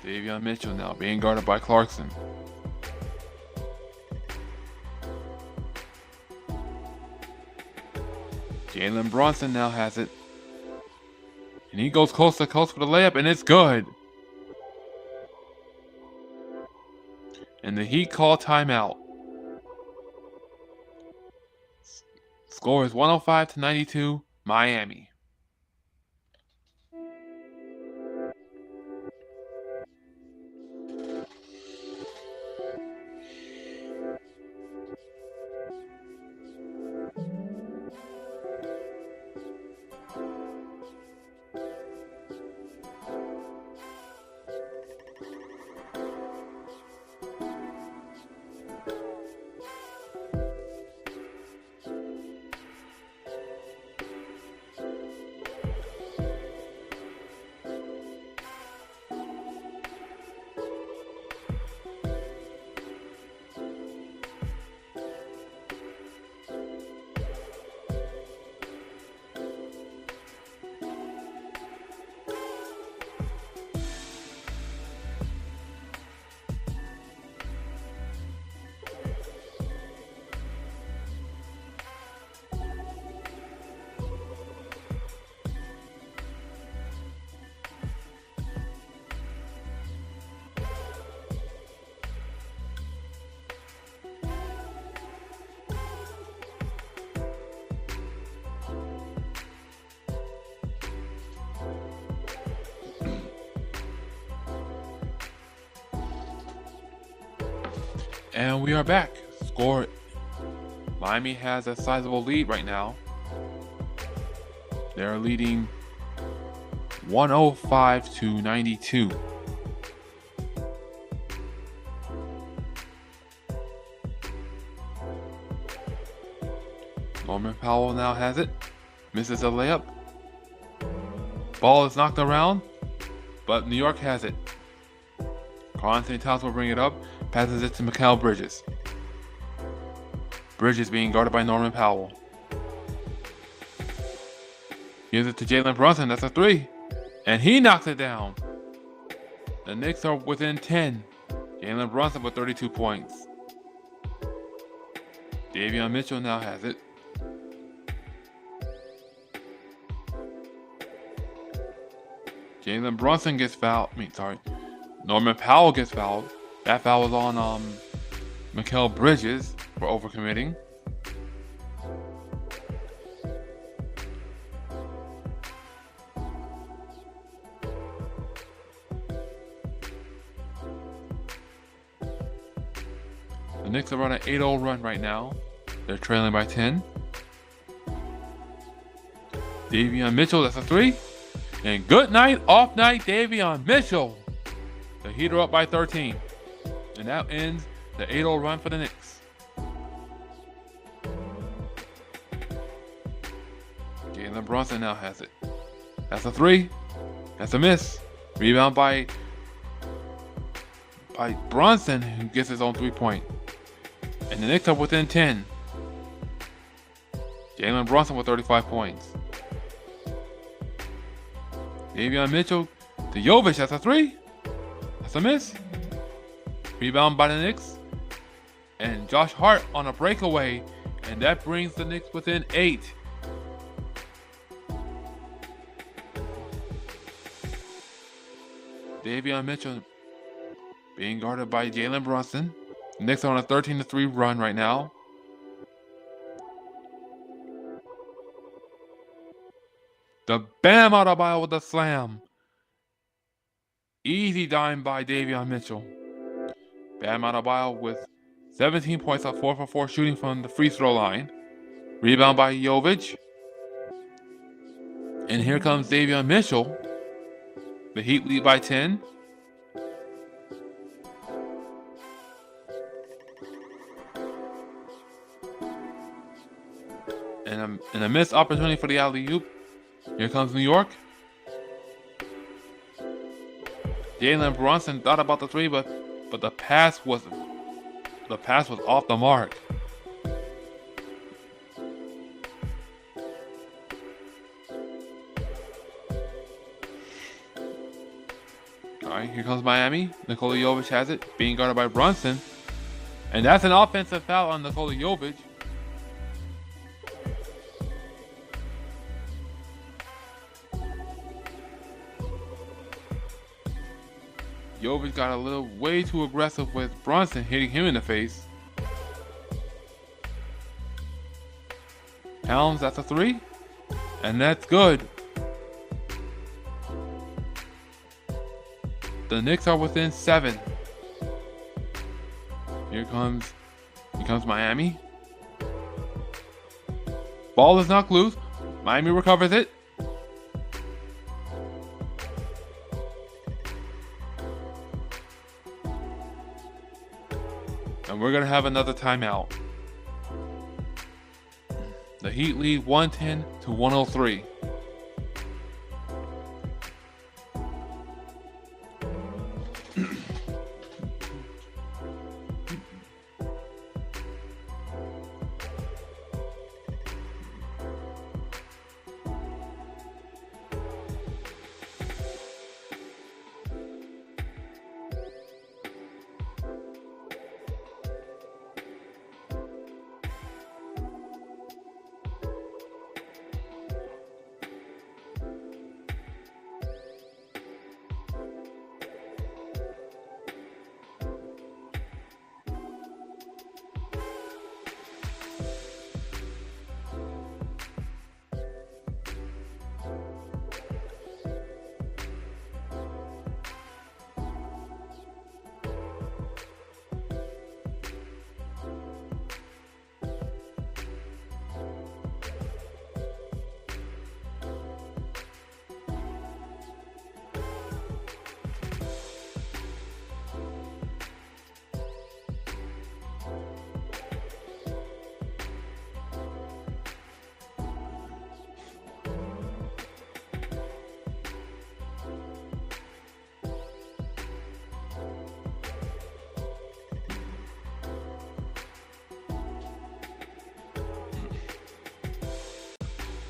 B: Davion Mitchell now being guarded by Clarkson. Jalen Brunson now has it. And he goes close to coast for the layup, and it's good. And the Heat call timeout. Score is 105-92, Miami. And we are back. Score. Miami has a sizable lead right now. They're leading 105-92. Norman Powell now has it. Misses a layup. Ball is knocked around, but New York has it. Karl-Anthony Towns will bring it up. Passes it to Mikal Bridges. Bridges being guarded by Norman Powell. Gives it to Jalen Brunson. That's a three. And he knocks it down. The Knicks are within 10. Jalen Brunson with 32 points. Davion Mitchell now has it. Jalen Brunson gets fouled. Norman Powell gets fouled. That foul was on Mikal Bridges for overcommitting. The Knicks are on an 8-0 run right now. They're trailing by 10. Davion Mitchell, that's a three. And good night, off night, Davion Mitchell. The Heat are up by 13. And that ends the 8-0 run for the Knicks. Jalen Brunson now has it. That's a three. That's a miss. Rebound by Brunson, who gets his own 3-point. And the Knicks are within 10. Jalen Brunson with 35 points. Davion Mitchell to Jovic. That's a three. That's a miss. Rebound by the Knicks. And Josh Hart on a breakaway. And that brings the Knicks within 8. Davion Mitchell being guarded by Jalen Brunson. The Knicks are on a 13-3 run right now. The Bam Adebayo with the slam. Easy dime by Davion Mitchell. Bam Adebayo with 17 points on 4 for 4 shooting from the free throw line. Rebound by Jovic. And here comes Davion Mitchell. The Heat lead by 10. And a missed opportunity for the alley-oop. Here comes New York. Jalen Brunson thought about the three, but the pass was off the mark. Alright, here comes Miami. Nikola Jovic has it, being guarded by Brunson. And that's an offensive foul on Nikola Jovic. Jovic got a little way too aggressive with Brunson, hitting him in the face. Helms, that's a three. And that's good. The Knicks are within 7. Here comes Miami. Ball is knocked loose. Miami recovers it. And we're going to have another timeout. The Heat lead 110 to 103.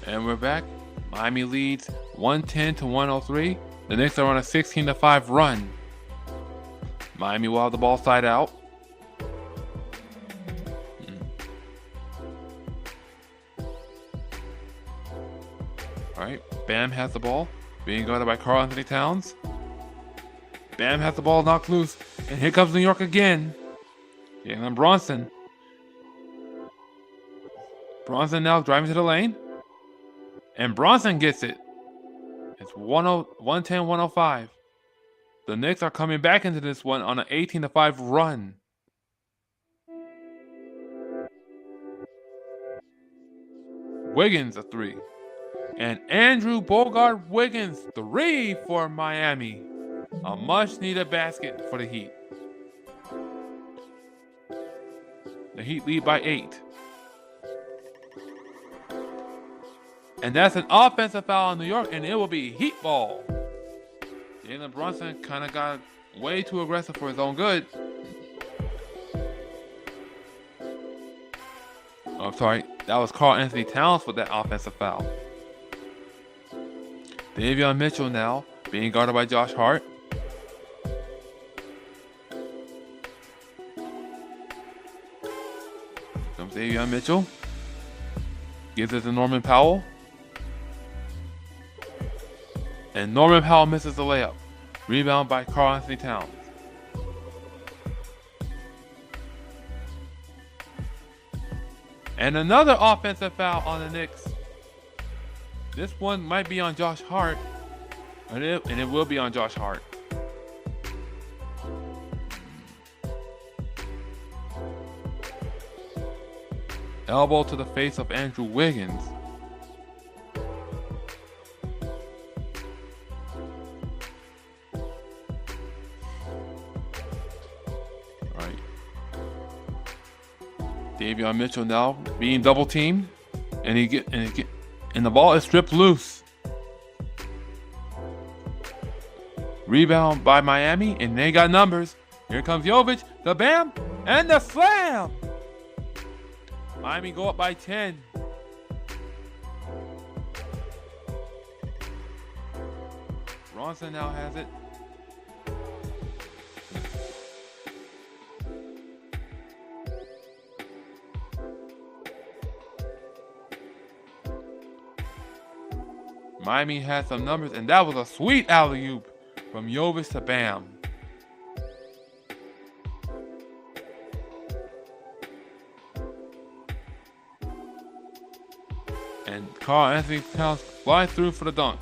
B: And we're back. Miami leads 110 to 103. The Knicks are on a 16-5 run. Miami will have the ball side out. Alright, Bam has the ball. Being guarded by Karl Anthony Towns. Bam has the ball knocked loose. And here comes New York again. Jalen Brunson. Brunson now driving to the lane. And Brunson gets it. It's 110-105. The Knicks are coming back into this one on an 18-5 run. Wiggins a three. And Andrew Bogart Wiggins, 3 for Miami. A much-needed basket for the Heat. The Heat lead by 8. And that's an offensive foul on New York, and it will be Heat ball. Jalen Brunson kind of got way too aggressive for his own good. Oh, sorry. That was Karl Anthony Towns with that offensive foul. Davion Mitchell now being guarded by Josh Hart. Comes Davion Mitchell. Gives it to Norman Powell. And Norman Powell misses the layup. Rebound by Karl Anthony Towns. And another offensive foul on the Knicks. This one might be on Josh Hart. And it will be on Josh Hart. Elbow to the face of Andrew Wiggins. Alright. Davion Mitchell now being double teamed. And the ball is stripped loose. Rebound by Miami, and they got numbers. Here comes Jovic, the bam, and the slam. Miami go up by 10. Bronson now has it. Miami had some numbers, and that was a sweet alley-oop from Jovic to Bam. And Karl Anthony Towns flies through for the dunk.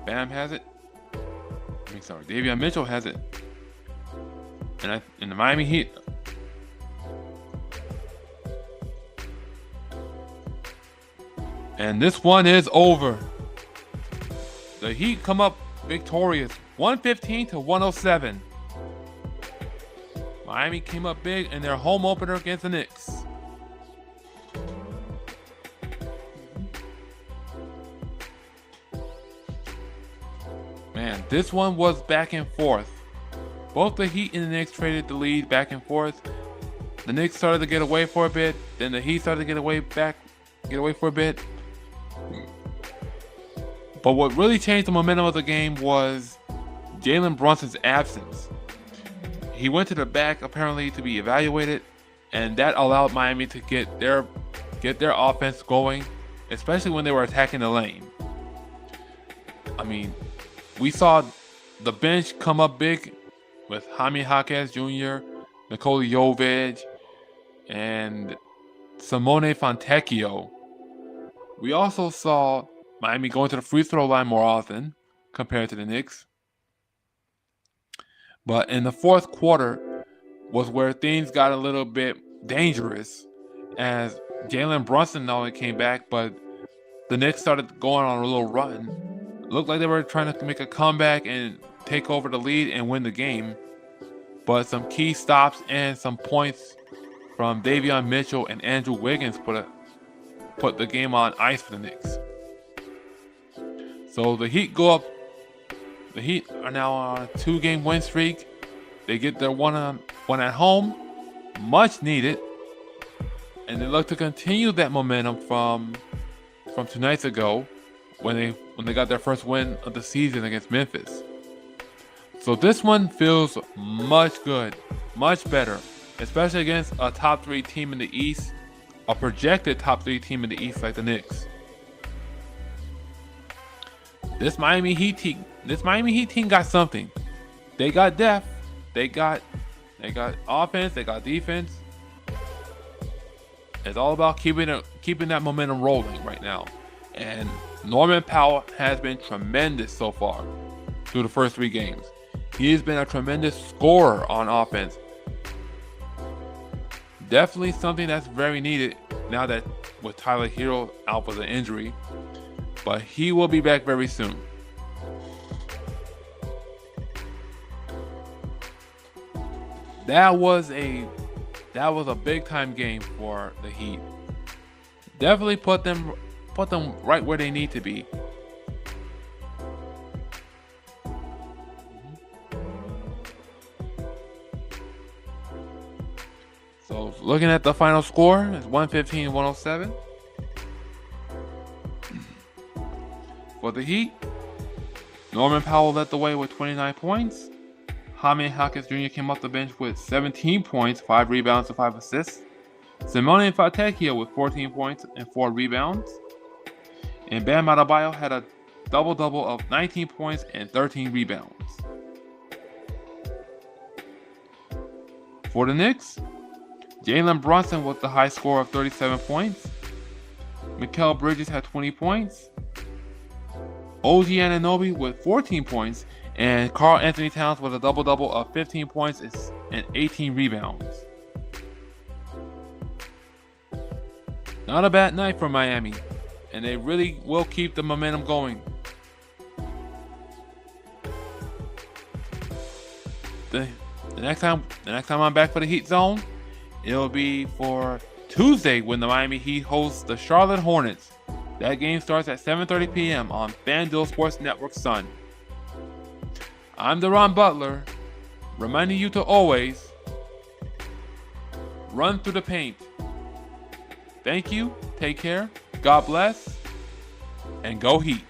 B: Bam has it. Davion Mitchell has it. And the Miami Heat. And this one is over. The Heat come up victorious, 115 to 107. Miami came up big in their home opener against the Knicks. Man, this one was back and forth. Both the Heat and the Knicks traded the lead back and forth. The Knicks started to get away for a bit, then the Heat started to get away for a bit. But what really changed the momentum of the game was Jalen Brunson's absence. He went to the back apparently to be evaluated, and that allowed Miami to get their offense going, especially when they were attacking the lane. I mean, we saw the bench come up big with Jaime Jaquez Jr., Nikola Jovic, and Simone Fontecchio. We also saw Miami going to the free throw line more often compared to the Knicks. But in the fourth quarter was where things got a little bit dangerous as Jalen Brunson not only came back, but the Knicks started going on a little run. It looked like they were trying to make a comeback and take over the lead and win the game. But some key stops and some points from Davion Mitchell and Andrew Wiggins put the game on ice for the Knicks. So the Heat go up. The Heat are now on a 2-game win streak. They get their one at home, much needed, and they look to continue that momentum from 2 nights ago when they got their first win of the season against Memphis. So this one feels much good, much better, especially against a top 3 team in the East, a projected top 3 team in the East like the Knicks. This Miami Heat team got something. They got depth. They got offense. They got defense. It's all about keeping that momentum rolling right now. And Norman Powell has been tremendous so far through the first 3 games. He has been a tremendous scorer on offense. Definitely something that's very needed now that with Tyler Hero out with an injury. But he will be back very soon. That was a big time game for the Heat. Definitely put them right where they need to be. Looking at the final score, it's 115-107. For the Heat, Norman Powell led the way with 29 points. Jaime Jaquez Jr. came off the bench with 17 points, 5 rebounds, and 5 assists. Simone Fontecchio with 14 points and 4 rebounds. And Bam Adebayo had a double-double of 19 points and 13 rebounds. For the Knicks, Jalen Brunson with the high score of 37 points. Mikal Bridges had 20 points. OG Anunoby with 14 points. And Karl Anthony Towns with a double-double of 15 points and 18 rebounds. Not a bad night for Miami, and they really will keep the momentum going. The next time I'm back for the Heat Zone, it'll be for Tuesday when the Miami Heat hosts the Charlotte Hornets. That game starts at 7:30 p.m. on FanDuel Sports Network Sun. I'm Deron Butler, reminding you to always run through the paint. Thank you, take care, God bless, and go Heat.